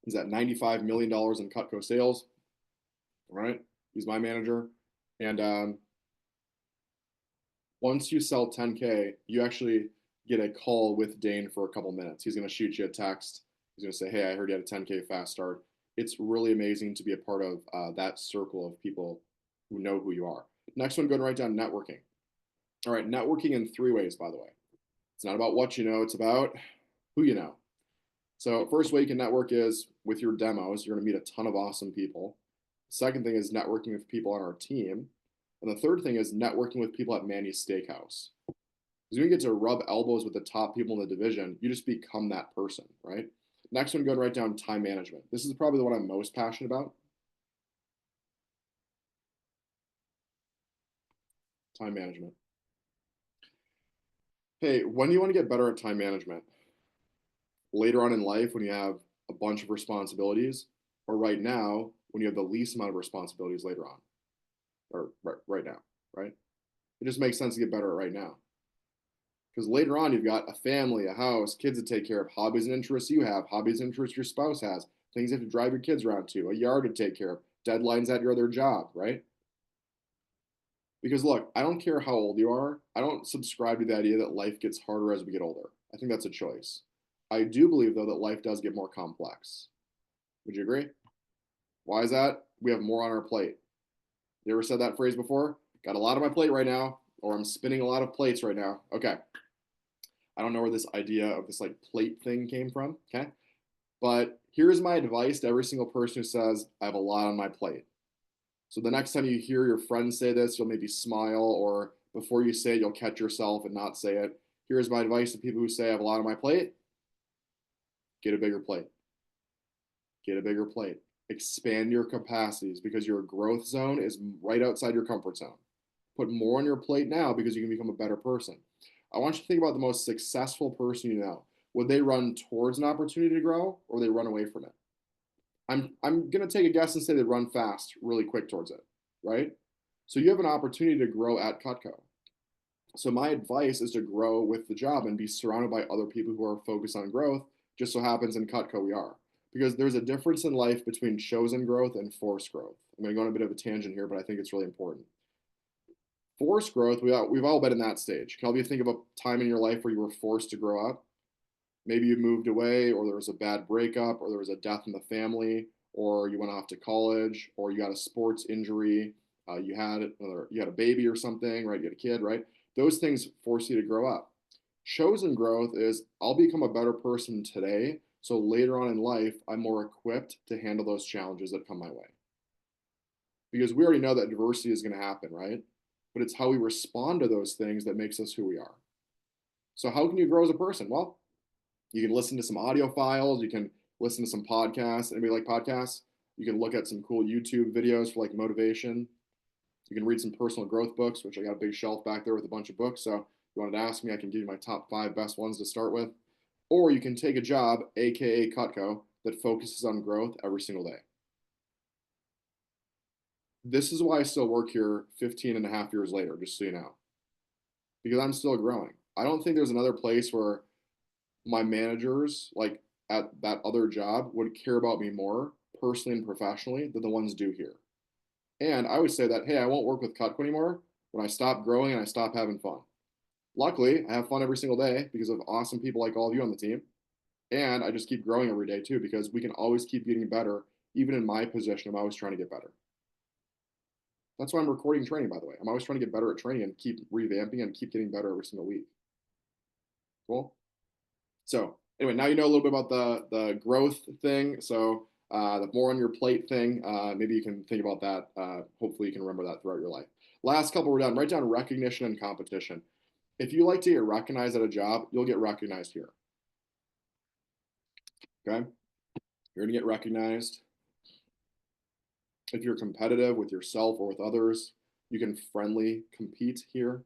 he's at $95 million in Cutco sales. All right, he's my manager. And once you sell 10K, you actually get a call with Dane for a couple minutes. He's going to shoot you a text. He's going to say, hey, I heard you had a 10K fast start. It's really amazing to be a part of that circle of people who know who you are. Next one, go and write down networking. All right, networking in 3 ways, by the way. It's not about what you know, it's about who you know. So first way you can network is with your demos. You're going to meet a ton of awesome people. Second thing is networking with people on our team. And the third thing is networking with people at Manny's Steakhouse. Because when you get to rub elbows with the top people in the division, you just become that person, right? Next one, go and write down time management. This is probably the one I'm most passionate about. Time management. Hey, when do you want to get better at time management? Later on in life when you have a bunch of responsibilities, or right now when you have the least amount of responsibilities later on, or right now, right? It just makes sense to get better at right now. Because later on, you've got a family, a house, kids to take care of, hobbies and interests you have, hobbies and interests your spouse has, things you have to drive your kids around to, a yard to take care of, deadlines at your other job, right? Because look, I don't care how old you are. I don't subscribe to the idea that life gets harder as we get older. I think that's a choice. I do believe, though, that life does get more complex. Would you agree? Why is that? We have more on our plate. You ever said that phrase before? Got a lot on my plate right now, or I'm spinning a lot of plates right now. Okay. I don't know where this idea of this like plate thing came from. Okay. But here's my advice to every single person who says, I have a lot on my plate. So the next time you hear your friend say this, you'll maybe smile, or before you say it, you'll catch yourself and not say it. Here's my advice to people who say, I have a lot on my plate. Get a bigger plate. Get a bigger plate. Expand your capacities because your growth zone is right outside your comfort zone. Put more on your plate now because you can become a better person. I want you to think about the most successful person you know. Would they run towards an opportunity to grow or they run away from it? I'm gonna take a guess and say they run fast, really quick towards it, right? So you have an opportunity to grow at Cutco. So my advice is to grow with the job and be surrounded by other people who are focused on growth. Just so happens in Cutco we are. Because there's a difference in life between chosen growth and forced growth. I'm going to go on a bit of a tangent here, but I think it's really important. Forced growth, we've all been in that stage. Can all of you think of a time in your life where you were forced to grow up? Maybe you moved away, or there was a bad breakup, or there was a death in the family, or you went off to college, or you got a sports injury, you had a baby or something, right? You had a kid, right? Those things force you to grow up. Chosen growth is I'll become a better person today, so later on in life, I'm more equipped to handle those challenges that come my way. Because we already know that adversity is going to happen, right? But it's how we respond to those things that makes us who we are. So how can you grow as a person? Well, you can listen to some audio files, you can listen to some podcasts. Anybody like podcasts? You can look at some cool YouTube videos for like motivation. You can read some personal growth books, which I got a big shelf back there with a bunch of books. So if you wanted to ask me, I can give you my top 5 best ones to start with. Or you can take a job, aka Cutco, that focuses on growth every single day. This is why I still work here 15 and a half years later, just so you know, because I'm still growing. I don't think there's another place where my managers, like at that other job, would care about me more personally and professionally than the ones do here. And I would say that, hey, I won't work with Cutco anymore when I stop growing and I stop having fun. Luckily, I have fun every single day because of awesome people like all of you on the team. And I just keep growing every day too, because we can always keep getting better. Even in my position, I'm always trying to get better. That's why I'm recording training, by the way. I'm always trying to get better at training and keep revamping and keep getting better every single week. Cool. So anyway, now you know a little bit about the growth thing. So the more on your plate thing, maybe you can think about that. Hopefully you can remember that throughout your life. Last couple we're done. Write down recognition and competition. If you like to get recognized at a job, you'll get recognized here. Okay? You're going to get recognized. If you're competitive with yourself or with others, you can friendly compete here.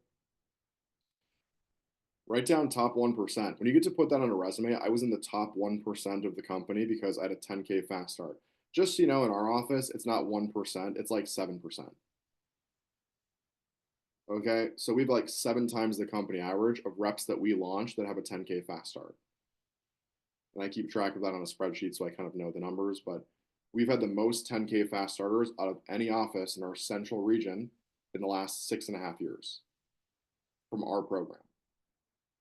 Write down top 1%. When you get to put that on a resume, I was in the top 1% of the company because I had a 10K fast start. Just so you know, in our office, it's not 1%, it's like 7%. Okay, so we have like 7 times the company average of reps that we launch that have a 10K fast start. And I keep track of that on a spreadsheet so I kind of know the numbers. But we've had the most 10K fast starters out of any office in our central region in the last 6.5 years from our program.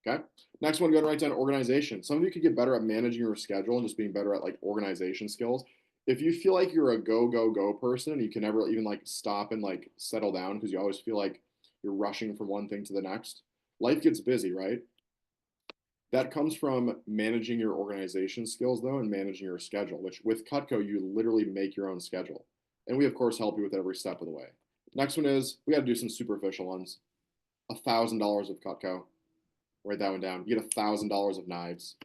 Okay. Next one, go and write down organization. Some of you could get better at managing your schedule and just being better at like organization skills. If you feel like you're a go, go, go person and you can never even like stop and like settle down because you always feel like you're rushing from one thing to the next, life gets busy, right? That comes from managing your organization skills though and managing your schedule, which with Cutco, you literally make your own schedule. And we of course help you with every step of the way. Next one is we got to do some superficial ones. $1,000 of Cutco. Write that one down. You get $1,000 of knives.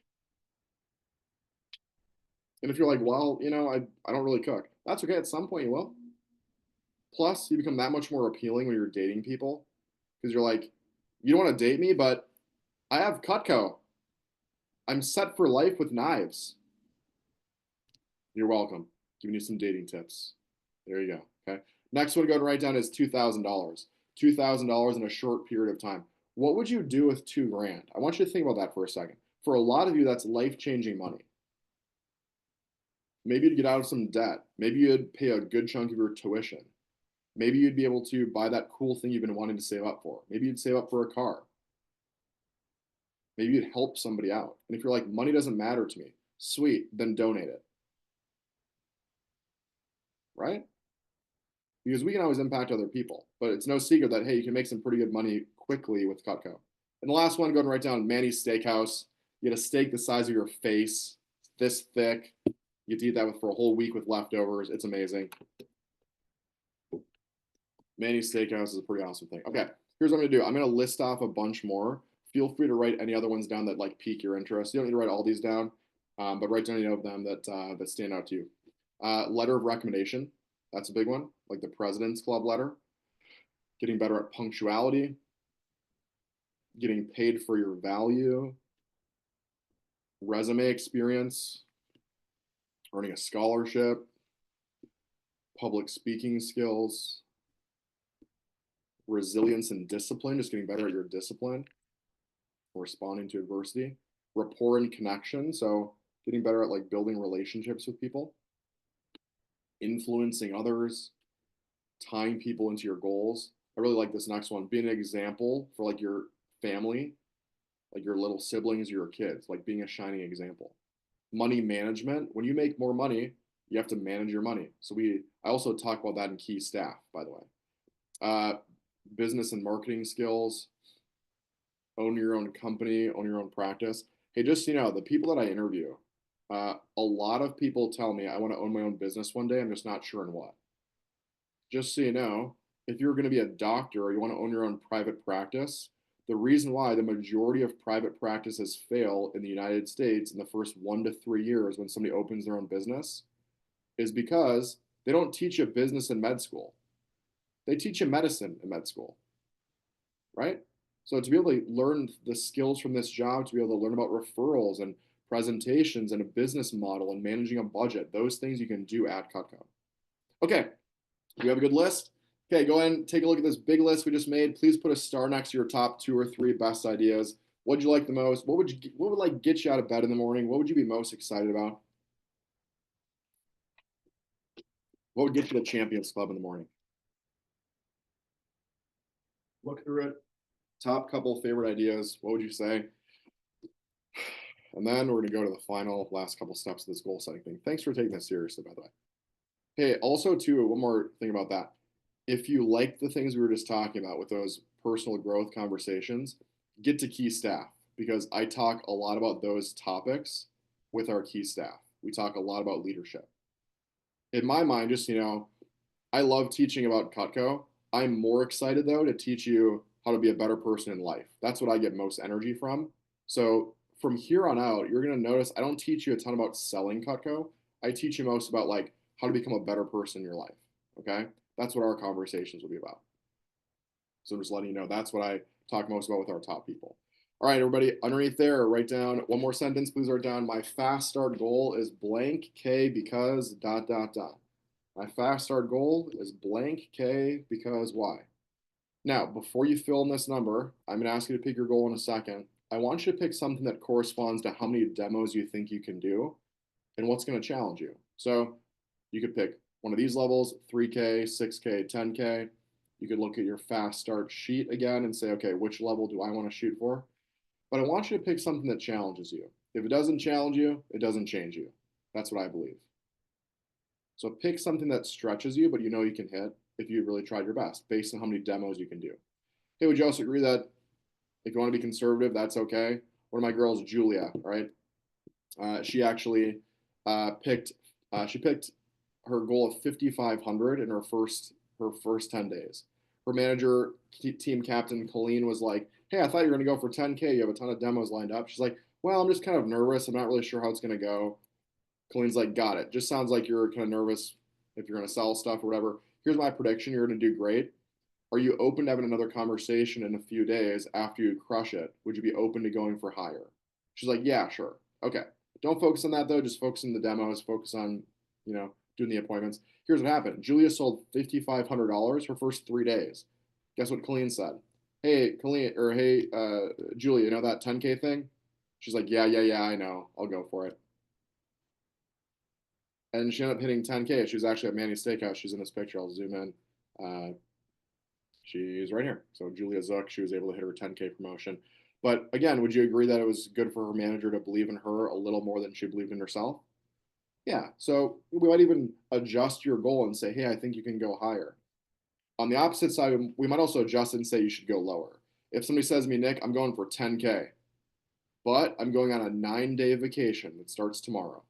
And if you're like, well, I don't really cook, that's okay. At some point you will. Plus, you become that much more appealing when you're dating people because you're like, you don't want to date me, but I have Cutco. I'm set for life with knives. You're welcome. Giving you some dating tips. There you go. Okay. Next one, go and write down is $2,000. $2,000 in a short period of time. What would you do with 2 grand? I want you to think about that for a second. For a lot of you, that's life-changing money. Maybe you'd get out of some debt. Maybe you'd pay a good chunk of your tuition. Maybe you'd be able to buy that cool thing you've been wanting to save up for. Maybe you'd save up for a car. Maybe you'd help somebody out. And if you're like, money doesn't matter to me, sweet, then donate it. Right? Because we can always impact other people. But it's no secret that, hey, you can make some pretty good money quickly with Cutco. And the last one, go and write down Manny's Steakhouse. You get a steak the size of your face, this thick. You get to eat that for a whole week with leftovers. It's amazing. Manny's Steakhouse is a pretty awesome thing. Okay, here's what I'm gonna do. I'm gonna list off a bunch more. Feel free to write any other ones down that like pique your interest. You don't need to write all these down, but write down any of them that stand out to you. Letter of recommendation. That's a big one, like the President's Club letter. Getting better at punctuality. Getting paid for your value. Resume experience. Earning a scholarship. Public speaking skills. Resilience and discipline, just getting better at your discipline, responding to adversity, rapport and connection, so getting better at like building relationships with people, influencing others, tying people into your goals. I really like this next one, being an example for like your family, like your little siblings, your kids, like being a shining example. Money management, when you make more money, you have to manage your money. So I also talk about that in key staff, by the way. Business and marketing skills, own your own company, own your own practice. Hey, just so you know, the people that I interview, a lot of people tell me I want to own my own business one day. I'm just not sure in what. Just so you know, if you're going to be a doctor or you want to own your own private practice, the reason why the majority of private practices fail in the United States in the first 1 to 3 years when somebody opens their own business is because they don't teach you business in med school. They teach you medicine in med school, right? So to be able to learn the skills from this job, to be able to learn about referrals and presentations and a business model and managing a budget, those things you can do at Cutco. Okay, you have a good list? Okay, go ahead and take a look at this big list we just made. Please put a star next to your top 2 or 3 best ideas. What'd you like the most? What would like get you out of bed in the morning? What would you be most excited about? What would get you to Champions Club in the morning? Look through it. Top couple favorite ideas. What would you say? And then we're going to go to the final last couple steps of this goal setting thing. Thanks for taking this seriously, by the way. Hey, also too, one more thing about that. If you like the things we were just talking about with those personal growth conversations, get to key staff because I talk a lot about those topics with our key staff. We talk a lot about leadership. In my mind, just, I love teaching about Cutco. I'm more excited though to teach you how to be a better person in life. That's what I get most energy from. So from here on out, you're going to notice I don't teach you a ton about selling Cutco. I teach you most about like how to become a better person in your life. Okay. That's what our conversations will be about. So I'm just letting you know that's what I talk most about with our top people. All right, everybody, underneath there, write down one more sentence. Please write down my fast start goal is blank K because dot dot dot. My fast start goal is blank K because Y. Now, before you fill in this number, I'm going to ask you to pick your goal in a second. I want you to pick something that corresponds to how many demos you think you can do and what's going to challenge you. So you could pick one of these levels, 3K, 6K, 10K. You could look at your fast start sheet again and say, okay, which level do I want to shoot for? But I want you to pick something that challenges you. If it doesn't challenge you, it doesn't change you. That's what I believe. So pick something that stretches you, but you know you can hit if you really tried your best based on how many demos you can do. Hey, would you also agree that if you want to be conservative, that's okay? One of my girls, Julia, right? She actually picked she picked her goal of 5,500 in her first 10 days. Her manager, team captain Colleen, was like, "Hey, I thought you were going to go for 10K. You have a ton of demos lined up." She's like, "Well, I'm just kind of nervous. I'm not really sure how it's going to go." Colleen's like, "Got it. Just sounds like you're kind of nervous if you're going to sell stuff or whatever. Here's my prediction. You're going to do great. Are you open to having another conversation in a few days after you crush it? Would you be open to going for higher?" She's like, "Yeah, sure. Okay. Don't focus on that though. Just focus on the demos. Focus on, doing the appointments." Here's what happened. Julia sold $5,500 her first 3 days. Guess what Colleen said? "Hey, Colleen, or hey, Julia, you know that 10K thing?" She's like, "Yeah, yeah, yeah, I know. I'll go for it." And she ended up hitting 10K. She was actually at Manny's Steakhouse. She's in this picture. I'll zoom in. Uh, she's right here. So Julia Zook, she was able to hit her 10K promotion. But again, would you agree that it was good for her manager to believe in her a little more than she believed in herself? Yeah. So we might even adjust your goal and say, "Hey, I think you can go higher." On the opposite side, we might also adjust it and say you should go lower. If somebody says to me, "Nick, I'm going for 10K, but I'm going on a 9-day vacation that starts tomorrow,"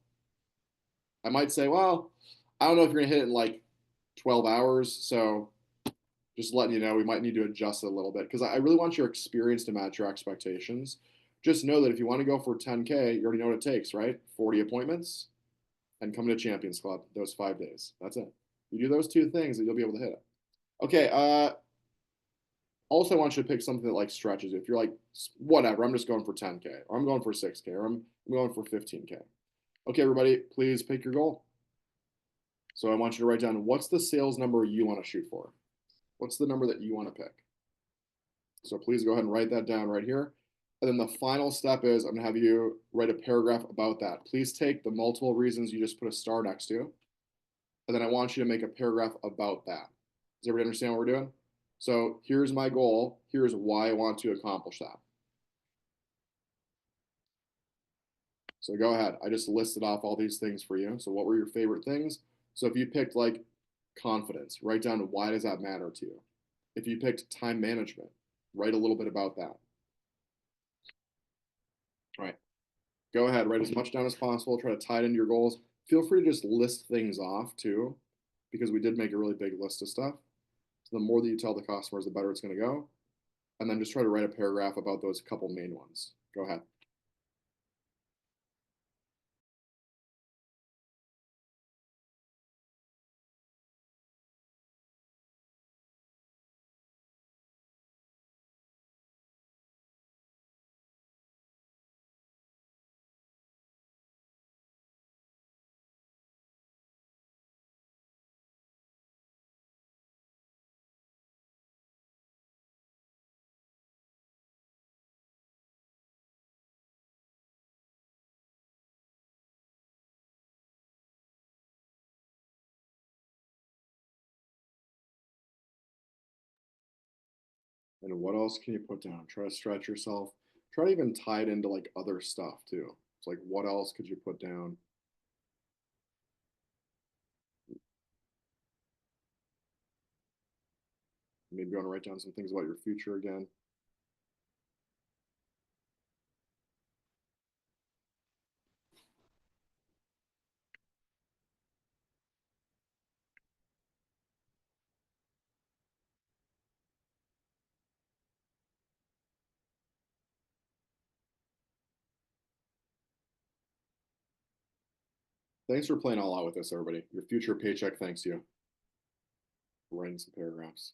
I might say, "Well, I don't know if you're going to hit it in like 12 hours. So just letting you know, we might need to adjust it a little bit because I really want your experience to match your expectations. Just know that if you want to go for 10K, you already know what it takes, right? 40 appointments and come to Champions Club those 5 days. That's it. You do those two things and you'll be able to hit it. Okay. Also, I want you to pick something that like stretches you. If you're like, whatever, I'm just going for 10K, or I'm going for 6K, or I'm going for 15K. Okay, everybody, please pick your goal. So I want you to write down what's the sales number you want to shoot for. What's the number that you want to pick? So please go ahead and write that down right here. And then the final step is I'm going to have you write a paragraph about that. Please take the multiple reasons you just put a star next to, and then I want you to make a paragraph about that. Does everybody understand what we're doing? So here's my goal. Here's why I want to accomplish that. So go ahead. I just listed off all these things for you. So what were your favorite things? So if you picked like confidence, write down why does that matter to you. If you picked time management, write a little bit about that. All right. Go ahead, write as much down as possible. Try to tie it into your goals. Feel free to just list things off too, because we did make a really big list of stuff. So the more that you tell the customers, the better it's going to go. And then just try to write a paragraph about those couple main ones. Go ahead. And what else can you put down? Try to stretch yourself. Try to even tie it into like other stuff too. It's like, what else could you put down? Maybe you want to write down some things about your future again. Thanks for playing all out with us, everybody. Your future paycheck thanks you for writing some paragraphs.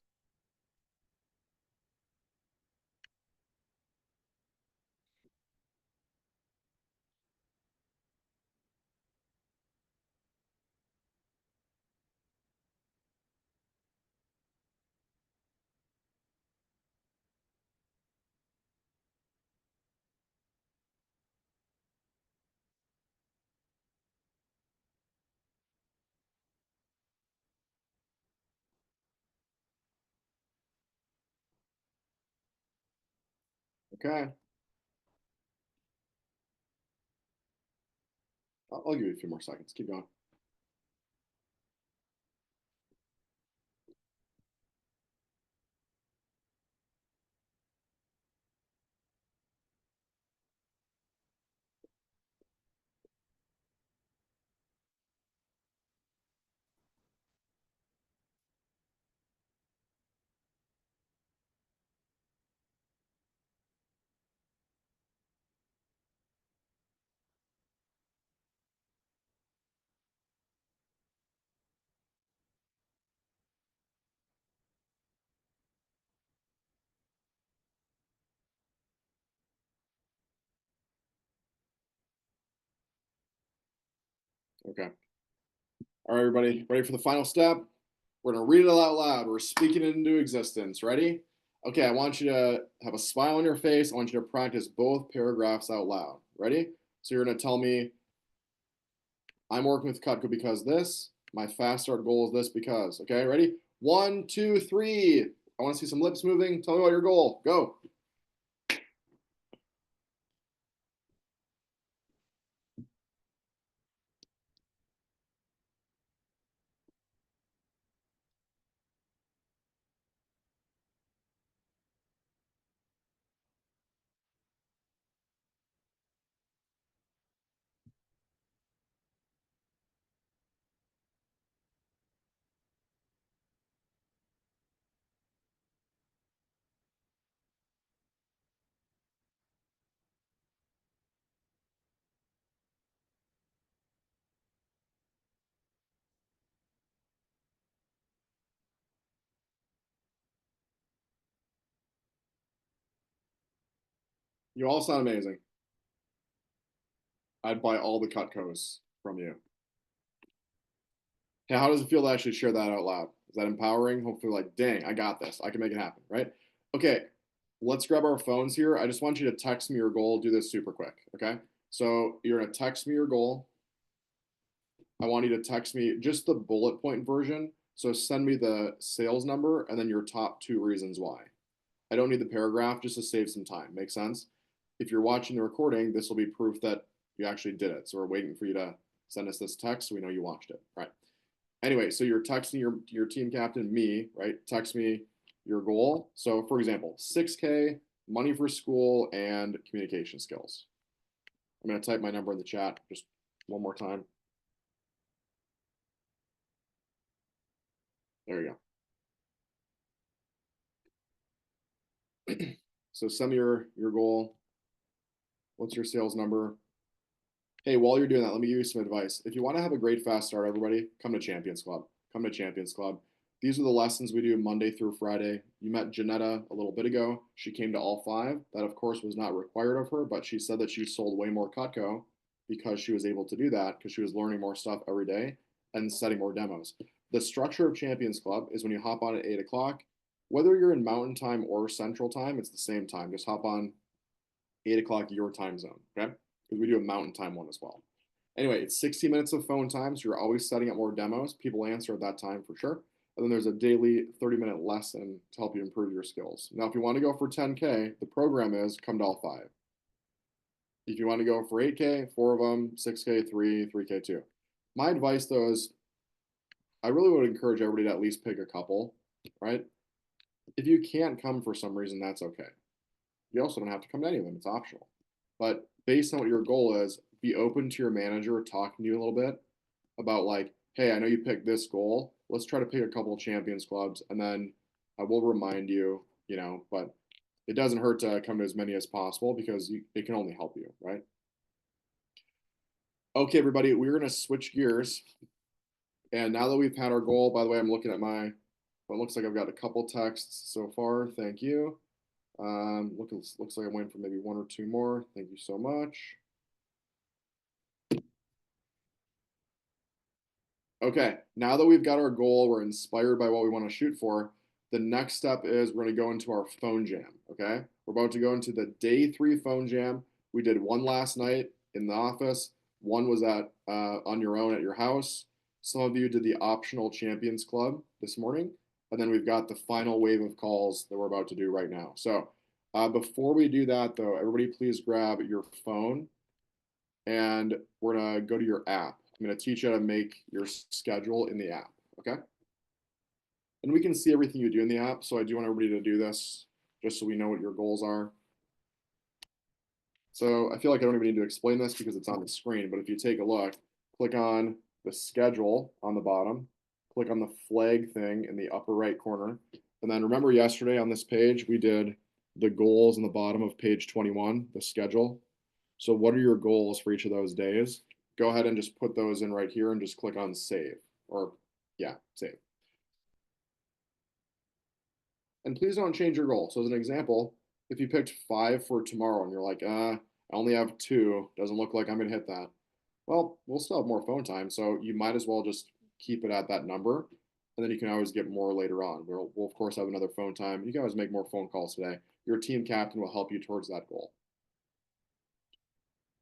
Okay. I'll give you a few more seconds. Keep going. Okay. All right, everybody, ready for the final step? We're going to read it out loud. We're speaking it into existence. Ready? Okay, I want you to have a smile on your face. I want you to practice both paragraphs out loud. Ready? So you're going to tell me, I'm working with Cutco because this. My fast start goal is this because. Okay, ready? 1, 2, 3. I want to see some lips moving. Tell me about your goal. Go. You all sound amazing. I'd buy all the Cutcos from you. Hey, how does it feel to actually share that out loud? Is that empowering? Hopefully, like, dang, I got this. I can make it happen, right? Okay, let's grab our phones here. I just want you to text me your goal. Do this super quick, okay? So you're gonna text me your goal. I want you to text me just the bullet point version. So send me the sales number and then your top 2 reasons why. I don't need the paragraph just to save some time. Make sense? If you're watching the recording, this will be proof that you actually did it. So we're waiting for you to send us this text so we know you watched it, right? Anyway, so you're texting your team captain, me, right? Text me your goal. So for example, 6K, money for school, and communication skills. I'm going to type my number in the chat just one more time. There you go. So send me your goal. What's your sales number? Hey, while you're doing that, let me give you some advice. If you want to have a great fast start, everybody, come to Champions Club. Come to Champions Club. These are the lessons we do Monday through Friday. You met Janetta a little bit ago. She came to all 5. That, of course, was not required of her, but she said that she sold way more Cutco because she was able to do that because she was learning more stuff every day and setting more demos. The structure of Champions Club is when you hop on at 8 o'clock, whether you're in Mountain Time or Central Time, it's the same time. Just hop on 8 o'clock your time zone, okay? Because we do a Mountain Time one as well. Anyway, it's 60 minutes of phone time, so you're always setting up more demos. People answer at that time for sure. And then there's a daily 30-minute lesson to help you improve your skills. Now, if you want to go for 10K, the program is come to all 5. If you want to go for 8K, 4 of them, 6K, 3, 3K, 2. My advice, though, is I really would encourage everybody to at least pick a couple, right? If you can't come for some reason, that's okay. You also don't have to come to any of them, it's optional. But based on what your goal is, be open to your manager talking to you a little bit about, like, hey, I know you picked this goal. Let's try to pick a couple of champions clubs, and then I will remind you, but it doesn't hurt to come to as many as possible because it can only help you, right? Okay, everybody, we're going to switch gears. And now that we've had our goal, by the way, I'm looking at it looks like I've got a couple texts so far. Thank you. Looks like I'm waiting for maybe 1 or 2 more. Thank you so much. Okay, now that we've got our goal, we're inspired by what we want to shoot for. The next step is we're going to go into our phone jam. Okay, we're about to go into the day 3 phone jam. We did one last night in the office. One was at on your own at your house. Some of you did the optional Champions Club this morning, and then we've got the final wave of calls that we're about to do right now. So Before we do that though, everybody please grab your phone and we're gonna go to your app. I'm gonna teach you how to make your schedule in the app, okay? And we can see everything you do in the app, so I do want everybody to do this just so we know what your goals are. So I feel like I don't even need to explain this because it's on the screen, but if you take a look, click on the schedule on the bottom, click on the flag thing in the upper right corner, and then remember yesterday on this page, we did the goals in the bottom of page 21, the schedule. So what are your goals for each of those days? Go ahead and just put those in right here and just click on save, or yeah, save. And please don't change your goal. So as an example, if you picked 5 for tomorrow and you're like, I only have 2, doesn't look like I'm gonna hit that. Well, we'll still have more phone time, so you might as well just keep it at that number, and then you can always get more later on. We'll of course have another phone time. You can always make more phone calls today. Your team captain will help you towards that goal.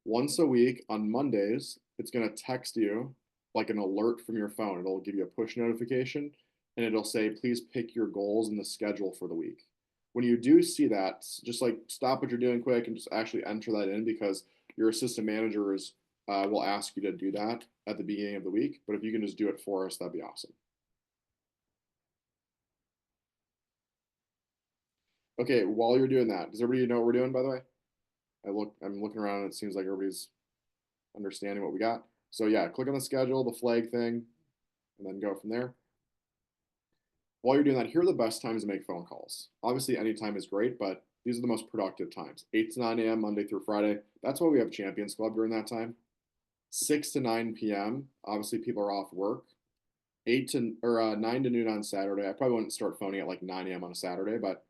Once a week on Mondays, it's going to text you like an alert from your phone. It'll give you a push notification and it'll say, please pick your goals in the schedule for the week. When you do see that, just like stop what you're doing quick and just actually enter that in because your assistant managers will ask you to do that at the beginning of the week. But if you can just do it for us, that'd be awesome. Okay, while you're doing that, does everybody know what we're doing, by the way? I'm looking around and it seems like everybody's understanding what we got. So yeah, click on the schedule, the flag thing, and then go from there. While you're doing that, here are the best times to make phone calls. Obviously, any time is great, but these are the most productive times. 8 to 9 a.m. Monday through Friday. That's why we have Champions Club during that time. 6 to 9 p.m. Obviously, people are off work. 9 to noon on Saturday. I probably wouldn't start phoning at like 9 a.m. on a Saturday, but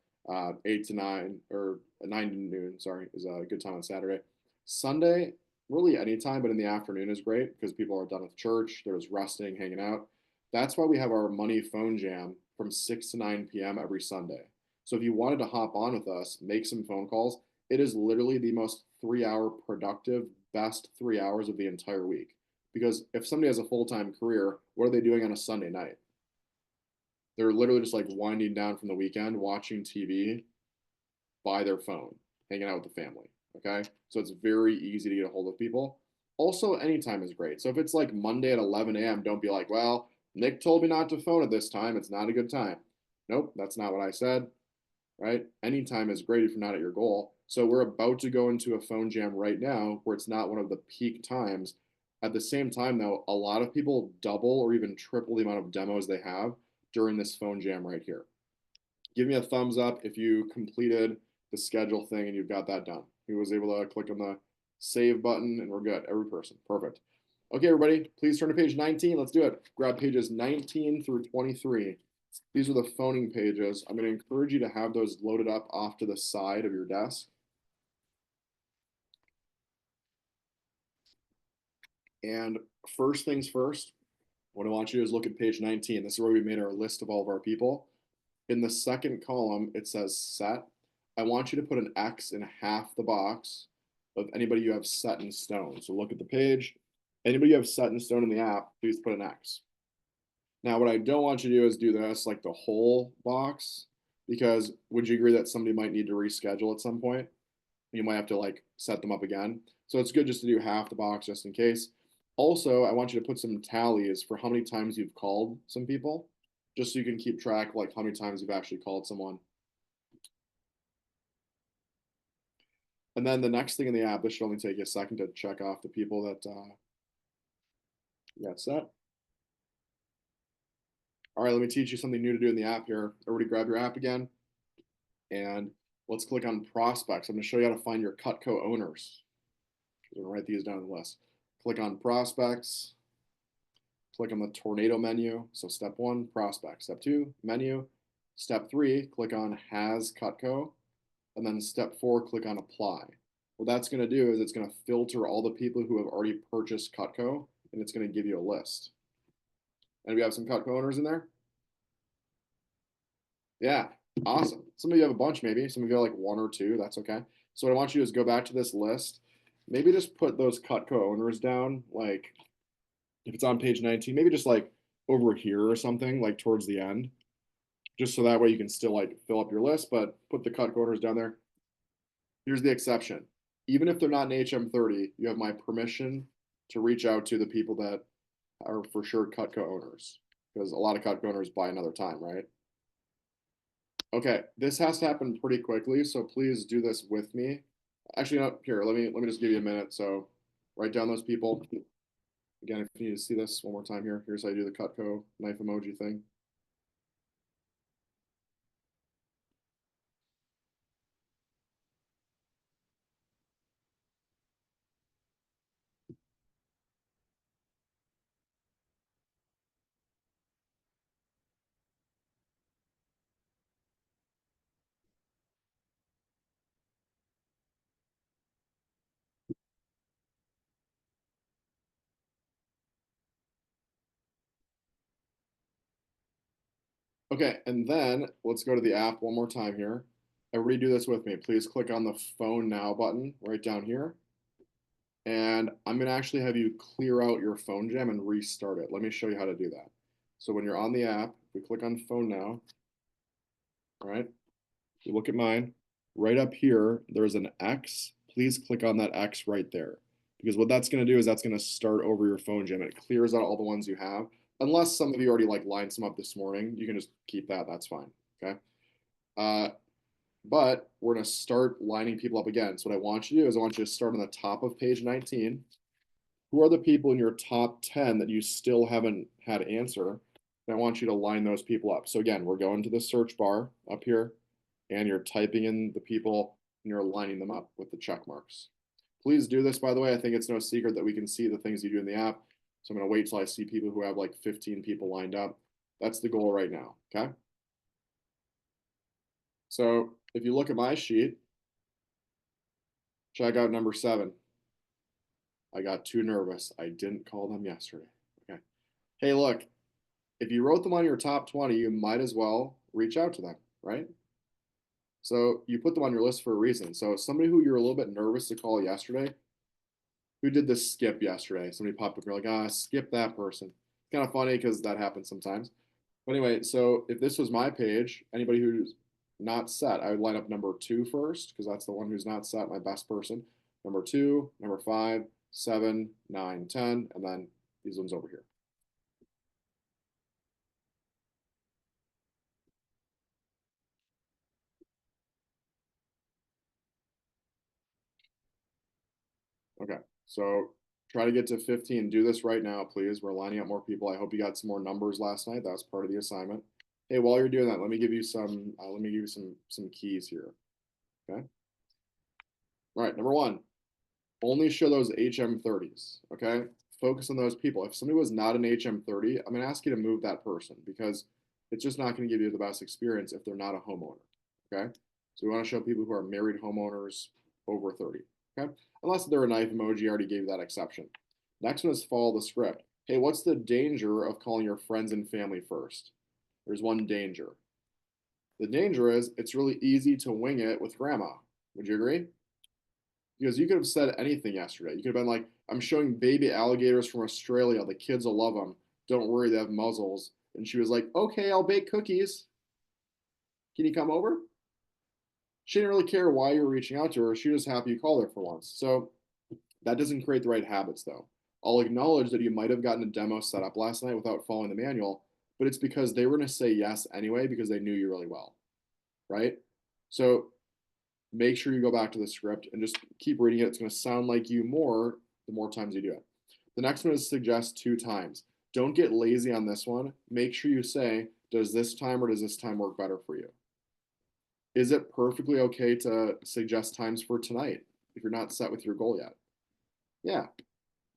8 to 9 or 9 to noon, sorry, is a good time on Saturday. Sunday, really anytime, but in the afternoon is great because people are done with church. There's resting, hanging out. That's why we have our money phone jam from 6 to 9 p.m. every Sunday. So if you wanted to hop on with us, make some phone calls, it is literally the most 3 hour productive, best 3 hours of the entire week. Because if somebody has a full time career, what are they doing on a Sunday night? They're literally just like winding down from the weekend, watching TV by their phone, hanging out with the family. Okay. So it's very easy to get a hold of people. Also, anytime is great. So if it's like Monday at 11 a.m., don't be like, well, Nick told me not to phone at this time. It's not a good time. Nope, that's not what I said. Right? Anytime is great if you're not at your goal. So we're about to go into a phone jam right now where it's not one of the peak times. At the same time, though, a lot of people double or even triple the amount of demos they have during this phone jam right here. Give me a thumbs up if you completed the schedule thing and you've got that done. Who was able to click on the save button and we're good. Every person. Perfect. Okay, everybody, please turn to page 19. Let's do it. Grab pages 19 through 23. These are the phoning pages. I'm going to encourage you to have those loaded up off to the side of your desk. And first things first, what I want you to do is look at page 19. This is where we made our list of all of our people. In the second column, it says set. I want you to put an X in half the box of anybody you have set in stone. So look at the page. Anybody you have set in stone in the app, please put an X. Now, what I don't want you to do is do this like the whole box, because would you agree that somebody might need to reschedule at some point? You might have to like set them up again. So it's good just to do half the box just in case. Also, I want you to put some tallies for how many times you've called some people, just so you can keep track like how many times you've actually called someone. And then the next thing in the app, this should only take you a second to check off the people that you got set. All right, let me teach you something new to do in the app here. Everybody grab your app again. And let's click on prospects. I'm going to show you how to find your Cutco owners. I'm going to write these down on the list. Click on prospects. Click on the tornado menu. So step 1, prospect. Step 2, menu. Step 3, click on has Cutco. And then step 4, click on apply. What that's going to do is it's going to filter all the people who have already purchased Cutco, and it's going to give you a list. And we have some Cutco owners in there. Yeah, awesome. Some of you have a bunch, maybe. Some of you have like 1 or 2. That's okay. So what I want you to do is go back to this list. Maybe just put those Cutco owners down, like if it's on page 19, maybe just like over here or something, like towards the end, just so that way you can still like fill up your list, but put the Cutco owners down there. Here's the exception. Even if they're not an HM30, you have my permission to reach out to the people that are for sure Cutco owners, because a lot of Cutco owners buy another time, right? Okay, this has to happen pretty quickly, so please do this with me. Actually, no, here, let me just give you a minute. So write down those people. Again, if you need to see this one more time here, here's how you do the Cutco knife emoji thing. Okay, and then let's go to the app one more time here. Everybody do this with me. Please click on the phone now button right down here. And I'm gonna actually have you clear out your phone jam and restart it. Let me show you how to do that. So when you're on the app, we click on phone now, all right? You look at mine, right up here, there's an X. Please click on that X right there. Because what that's gonna do is that's gonna start over your phone jam. It clears out all the ones you have. Unless some of you already like lined some up this morning, you can just keep that, that's fine, okay? Uh, but we're gonna start lining people up again. So what I want you to do is I want you to start on the top of page 19. Who are the people in your top 10 that you still haven't had answer? And I want you to line those people up. So again, we're going to the search bar up here and you're typing in the people and you're lining them up with the check marks. Please do this, by the way. I think it's no secret that we can see the things you do in the app. So I'm going to wait till I see people who have like 15 people lined up. That's the goal right now, okay? So if you look at my sheet, check out number 7. I got too nervous. I didn't call them yesterday. Okay. Hey, look, if you wrote them on your top 20, you might as well reach out to them, right? So you put them on your list for a reason. So somebody who you're a little bit nervous to call yesterday, who did this skip yesterday? Somebody popped up and you're like, skip that person. It's kind of funny because that happens sometimes. But anyway, so if this was my page, anybody who's not set, I would line up number 2 first because that's the one who's not set, my best person. Number 2, number 5, 7, 9, 10, and then these ones over here. Okay, so try to get to 15. Do this right now, please. We're lining up more people. I hope you got some more numbers last night. That was part of the assignment. Hey, while you're doing that, let me give you some keys here. Okay. All right, number 1, only show those HM30s. Okay, focus on those people. If somebody was not an HM30, I'm gonna ask you to move that person because it's just not gonna give you the best experience if they're not a homeowner. Okay, so we want to show people who are married homeowners over 30. Okay, unless they're a knife emoji, I already gave you that exception. Next one is follow the script. Hey, what's the danger of calling your friends and family first? There's one danger. The danger is it's really easy to wing it with grandma. Would you agree? Because you could have said anything yesterday. You could have been like, I'm showing baby alligators from Australia. The kids will love them. Don't worry, they have muzzles. And she was like, okay, I'll bake cookies. Can you come over? She didn't really care why you were reaching out to her. She was happy you called her for once. So that doesn't create the right habits, though. I'll acknowledge that you might have gotten a demo set up last night without following the manual, but it's because they were going to say yes anyway because they knew you really well, right? So make sure you go back to the script and just keep reading it. It's going to sound like you more the more times you do it. The next one is suggest 2 times. Don't get lazy on this one. Make sure you say, does this time or does this time work better for you? Is it perfectly okay to suggest times for tonight if you're not set with your goal yet? Yeah,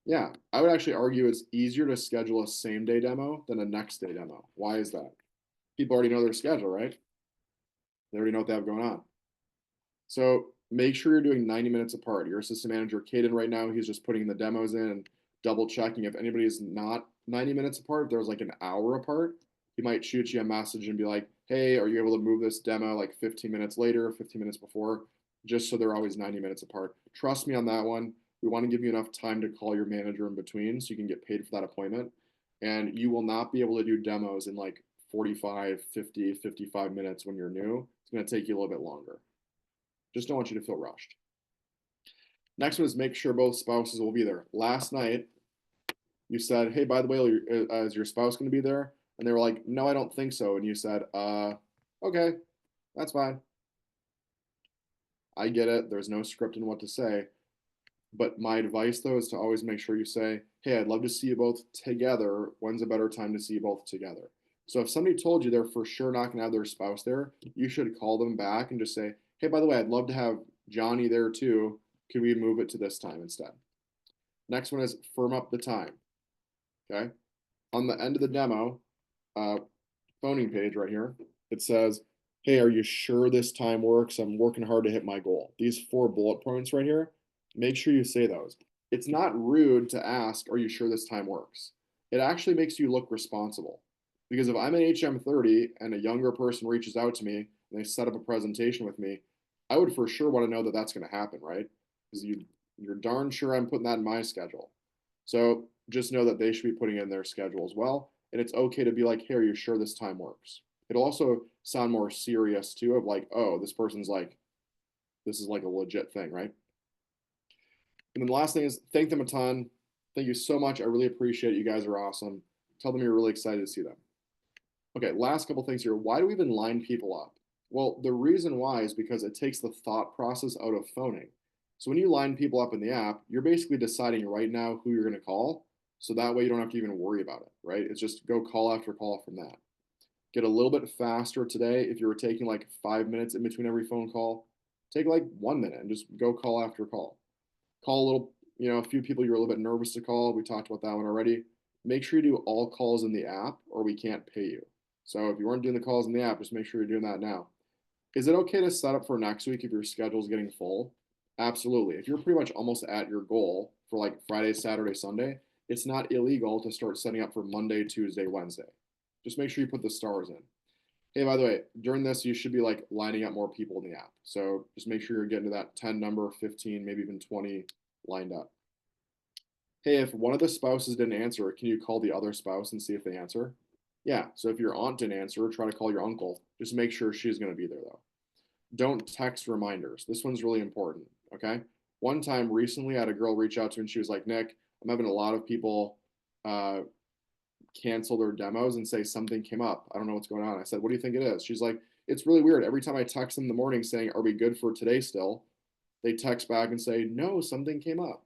yeah. I would actually argue it's easier to schedule a same day demo than a next day demo. Why is that? People already know their schedule, right? They already know what they have going on. So make sure you're doing 90 minutes apart. Your assistant manager, Caden, right now, he's just putting the demos in and double checking. If anybody is not 90 minutes apart, if there's like an hour apart, he might shoot you a message and be like, hey, are you able to move this demo like 15 minutes later, 15 minutes before, just so they're always 90 minutes apart. Trust me on that one. We want to give you enough time to call your manager in between so you can get paid for that appointment. And you will not be able to do demos in like 45, 50, 55 minutes when you're new. It's going to take you a little bit longer. Just don't want you to feel rushed. Next one is make sure both spouses will be there. Last night, you said, hey, by the way, is your spouse going to be there? And they were like, no, I don't think so. And you said, okay, that's fine. I get it. There's no script in what to say. But my advice, though, is to always make sure you say, hey, I'd love to see you both together. When's a better time to see you both together? So if somebody told you they're for sure not going to have their spouse there, you should call them back and just say, hey, by the way, I'd love to have Johnny there too. Can we move it to this time instead? Next one is firm up the time. Okay. On the end of the demo, uh, phoning page right here, it says, hey, are you sure this time works? I'm working hard to hit my goal. These 4 bullet points right here, make sure you say those. It's not rude to ask, are you sure this time works? It actually makes you look responsible. Because if I'm an HM30 and a younger person reaches out to me and they set up a presentation with me, I would for sure want to know that that's going to happen, right? Because you're darn sure I'm putting that in my schedule. So just know that they should be putting in their schedule as well. And it's okay to be like, hey, are you sure this time works? It'll also sound more serious too, of like, oh, this person's like, this is like a legit thing, right? And then the last thing is thank them a ton. Thank you so much. I really appreciate it. You guys are awesome. Tell them you're really excited to see them. Okay, last couple things here. Why do we even line people up? Well, the reason why is because it takes the thought process out of phoning. So when you line people up in the app, you're basically deciding right now who you're going to call. So that way you don't have to even worry about it, right? It's just go call after call from that. Get a little bit faster today. If you were taking like 5 minutes in between every phone call, take like 1 minute and just go call after call. Call a little, a few people you're a little bit nervous to call. We talked about that one already. Make sure you do all calls in the app or we can't pay you. So if you weren't doing the calls in the app, just make sure you're doing that now. Is it okay to set up for next week if your schedule's getting full? Absolutely. If you're pretty much almost at your goal for like Friday, Saturday, Sunday, it's not illegal to start setting up for Monday, Tuesday, Wednesday. Just make sure you put the stars in. Hey, by the way, during this, you should be like lining up more people in the app. So just make sure you're getting to that 10 number, 15, maybe even 20 lined up. Hey, if one of the spouses didn't answer, can you call the other spouse and see if they answer? Yeah, so if your aunt didn't answer, try to call your uncle. Just make sure she's going to be there though. Don't text reminders. This one's really important, okay? One time recently, I had a girl reach out to me and she was like, Nick, I'm having a lot of people uh, cancel their demos and say something came up. I don't know what's going on. I said, what do you think it is? She's like, it's really weird. Every time I text them in the morning saying, are we good for today still? They text back and say, no, something came up.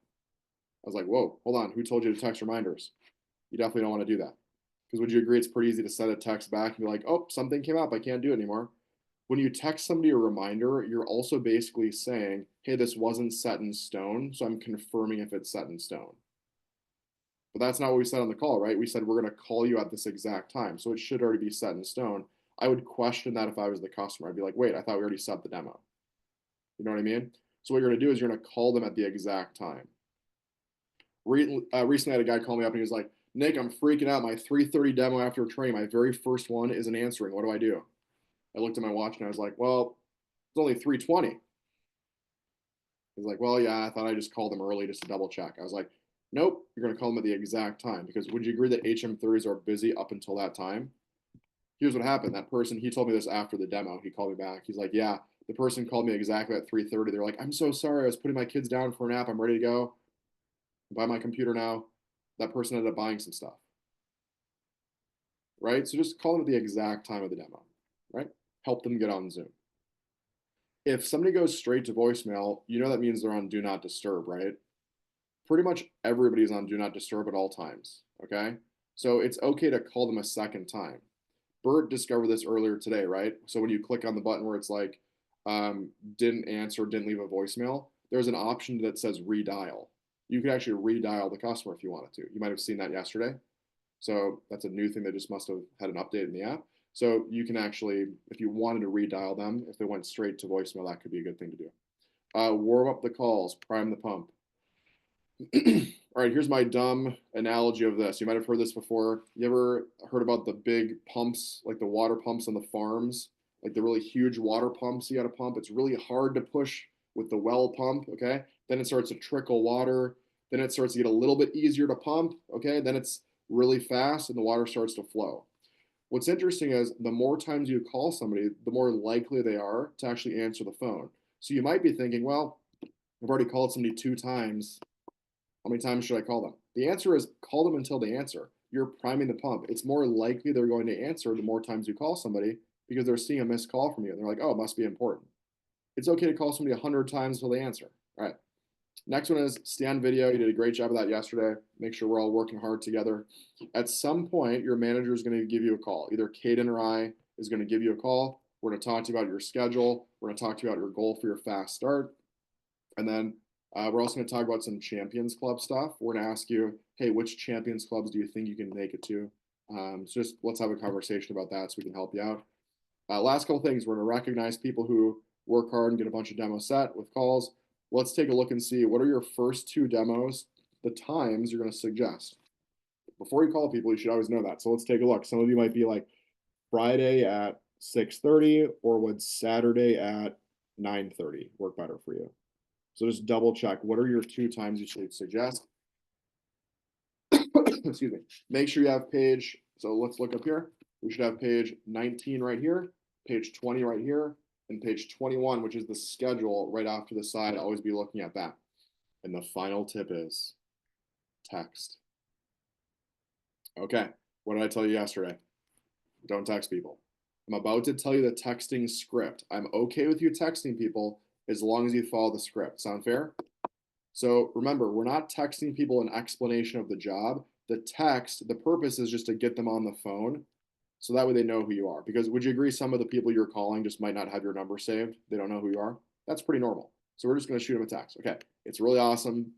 I was like, whoa, hold on. Who told you to text reminders? You definitely don't want to do that. Because would you agree it's pretty easy to send a text back and be like, oh, something came up. I can't do it anymore. When you text somebody a reminder, you're also basically saying, hey, this wasn't set in stone. So I'm confirming if it's set in stone. But that's not what we said on the call, right? We said we're going to call you at this exact time. So it should already be set in stone. I would question that if I was the customer. I'd be like, wait, I thought we already set the demo. You know what I mean? So what you're going to do is you're going to call them at the exact time. Recently, I had a guy call me up and he was like, Nick, I'm freaking out. My 3:30 demo after training, my very first one isn't answering. What do I do? I looked at my watch and I was like, well, it's only 3:20. He's like, well, yeah, I thought I just called them early just to double check. I was like, nope, you're going to call them at the exact time because would you agree that HM30s are busy up until that time? Here's what happened. That person, he told me this after the demo. He called me back. He's like, yeah, the person called me exactly at 3:30. They're like, I'm so sorry. I was putting my kids down for a nap. I'm ready to go. Buy my computer now. That person ended up buying some stuff, right? So just call them at the exact time of the demo, right? Help them get on Zoom. If somebody goes straight to voicemail, you know that means they're on do not disturb, right? Pretty much everybody's on do not disturb at all times, okay? So it's okay to call them a second time. Bert discovered this earlier today, right? So when you click on the button where it's like, didn't answer, didn't leave a voicemail, there's an option that says redial. You could actually redial the customer if you wanted to. You might have seen that yesterday. So that's a new thing that just must have had an update in the app. So you can actually, if you wanted to redial them, if they went straight to voicemail, that could be a good thing to do. Warm up the calls, prime the pump. All right, here's my dumb analogy of this. You might have heard this before. You ever heard about the big pumps, like the water pumps on the farms, like the really huge water pumps you got to pump? It's really hard to push with the well pump, okay? Then it starts to trickle water. Then it starts to get a little bit easier to pump, okay? Then it's really fast and the water starts to flow. What's interesting is the more times you call somebody, the more likely they are to actually answer the phone. So you might be thinking, well, I've already called somebody 2 times. How many times should I call them? The answer is call them until they answer. You're priming the pump. It's more likely they're going to answer the more times you call somebody because they're seeing a missed call from you. And they're like, oh, it must be important. It's okay to call somebody 100 times until they answer. All right. Next one is stay on video. You did a great job of that yesterday. Make sure we're all working hard together. At some point, your manager is going to give you a call. Either Caden or I is going to give you a call. We're going to talk to you about your schedule. We're going to talk to you about your goal for your fast start. And then we're also going to talk about some Champions Club stuff. We're going to ask you, hey, which Champions Clubs do you think you can make it to? So just let's have a conversation about that so we can help you out. Last couple things, we're going to recognize people who work hard and get a bunch of demos set with calls. Let's take a look and see what are your first 2 demos, the times you're going to suggest. Before you call people, you should always know that. So let's take a look. Some of you might be like Friday at 6:30, or would Saturday at 9:30 work better for you? So just double check. What are your 2 times you should suggest? Excuse me. Make sure you have page. So let's look up here. We should have page 19 right here, page 20 right here, and page 21, which is the schedule right off to the side. Always be looking at that. And the final tip is text. Okay. What did I tell you yesterday? Don't text people. I'm about to tell you the texting script. I'm okay with you texting people as long as you follow the script. Sound fair? So remember, we're not texting people an explanation of the job. The text, the purpose is just to get them on the phone so that way they know who you are. Because would you agree some of the people you're calling just might not have your number saved? They don't know who you are? That's pretty normal. So we're just going to shoot them a text. Okay, it's really awesome.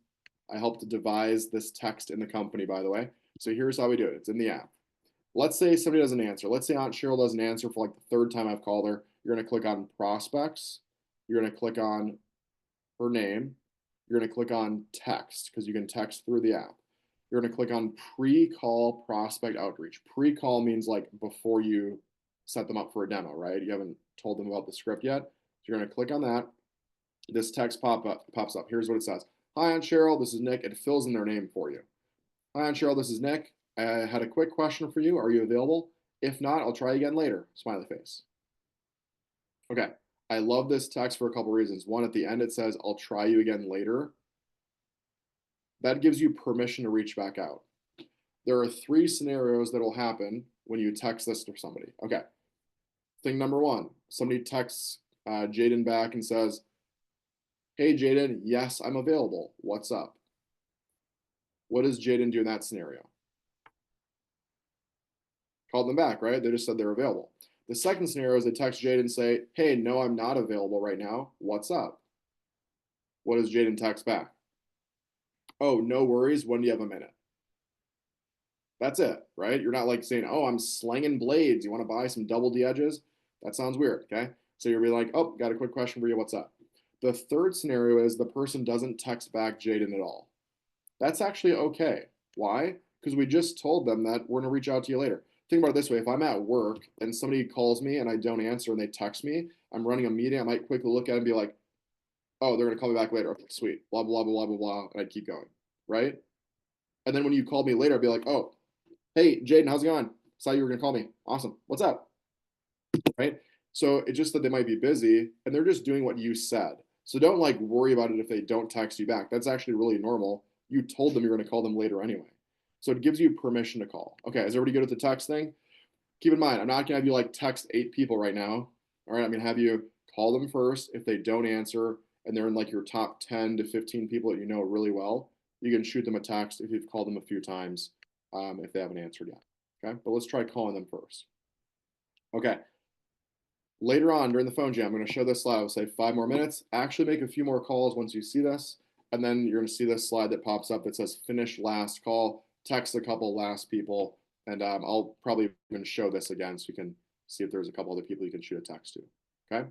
I helped to devise this text in the company, by the way. So here's how we do it. It's in the app. Let's say somebody doesn't answer. Let's say Aunt Cheryl doesn't answer for like the 3rd time I've called her. You're going to click on prospects. You're going to click on her name. You're going to click on text because you can text through the app. You're going to click on pre-call prospect outreach. Pre-call means like before you set them up for a demo, right? You haven't told them about the script yet. So you're going to click on that. This text pops up. Here's what it says. Hi, Aunt Cheryl. This is Nick. It fills in their name for you. Hi, Aunt Cheryl. This is Nick. I had a quick question for you. Are you available? If not, I'll try again later. Smiley face. Okay. I love this text for a couple reasons. One, at the end, it says, I'll try you again later. That gives you permission to reach back out. There are 3 scenarios that will happen when you text this to somebody. Okay. Thing number 1, somebody texts Jaden back and says, hey, Jaden, yes, I'm available. What's up? What does Jaden do in that scenario? Call them back, right? They just said they're available. The second scenario is they text Jaden and say, hey, no, I'm not available right now. What's up? What does Jaden text back? Oh, no worries. When do you have a minute? That's it, right? You're not like saying, oh, I'm slanging blades. You want to buy some double D edges? That sounds weird, okay? So you'll be like, oh, got a quick question for you. What's up? The third scenario is the person doesn't text back Jaden at all. That's actually okay. Why? Because we just told them that we're going to reach out to you later. Think about it this way. If I'm at work and somebody calls me and I don't answer and they text me, I'm running a meeting, I might quickly look at it and be like, oh, they're going to call me back later. Okay, sweet. Blah, blah, blah, blah, blah, blah. And I'd keep going, right? And then when you call me later, I'd be like, oh, hey, Jaden, how's it going? Saw you were going to call me. Awesome. What's up? Right? So it's just that they might be busy and they're just doing what you said. So don't like worry about it if they don't text you back. That's actually really normal. You told them you're going to call them later anyway. So it gives you permission to call. Okay, is everybody good at the text thing? Keep in mind, I'm not going to have you like text 8 people right now. All right, I'm going to have you call them first. If they don't answer and they're in like your top 10 to 15 people that you know really well, you can shoot them a text if you've called them a few times if they haven't answered yet. Okay, but let's try calling them first. Okay. Later on during the phone jam, I'm going to show this slide. I'll say 5 more minutes. Actually make a few more calls once you see this. And then you're going to see this slide that pops up that says finish last call. Text a couple last people. And I'll probably even show this again so you can see if there's a couple other people you can shoot a text to. Okay?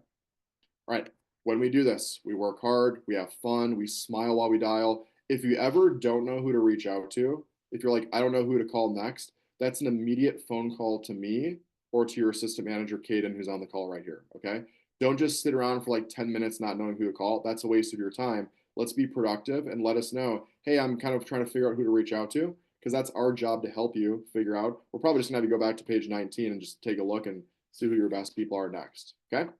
All right. When we do this, we work hard. We have fun. We smile while we dial. If you ever don't know who to reach out to, if you're like, I don't know who to call next, that's an immediate phone call to me or to your assistant manager, Caden, who's on the call right here, okay? Don't just sit around for like 10 minutes not knowing who to call. That's a waste of your time. Let's be productive and let us know, hey, I'm kind of trying to figure out who to reach out to, because that's our job to help you figure out. We're probably just gonna have you go back to page 19 and just take a look and see who your best people are next, okay? Are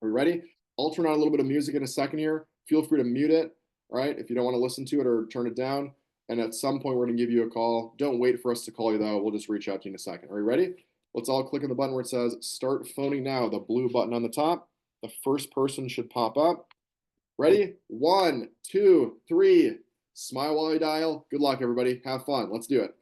we ready? I'll turn on a little bit of music in a second here. Feel free to mute it, all right, if you don't want to listen to it or turn it down. And at some point, we're going to give you a call. Don't wait for us to call you, though. We'll just reach out to you in a second. Are you ready? Let's all click on the button where it says Start Phoning Now, the blue button on the top. The first person should pop up. Ready? 1, 2, 3. Smile while you dial. Good luck, everybody. Have fun. Let's do it.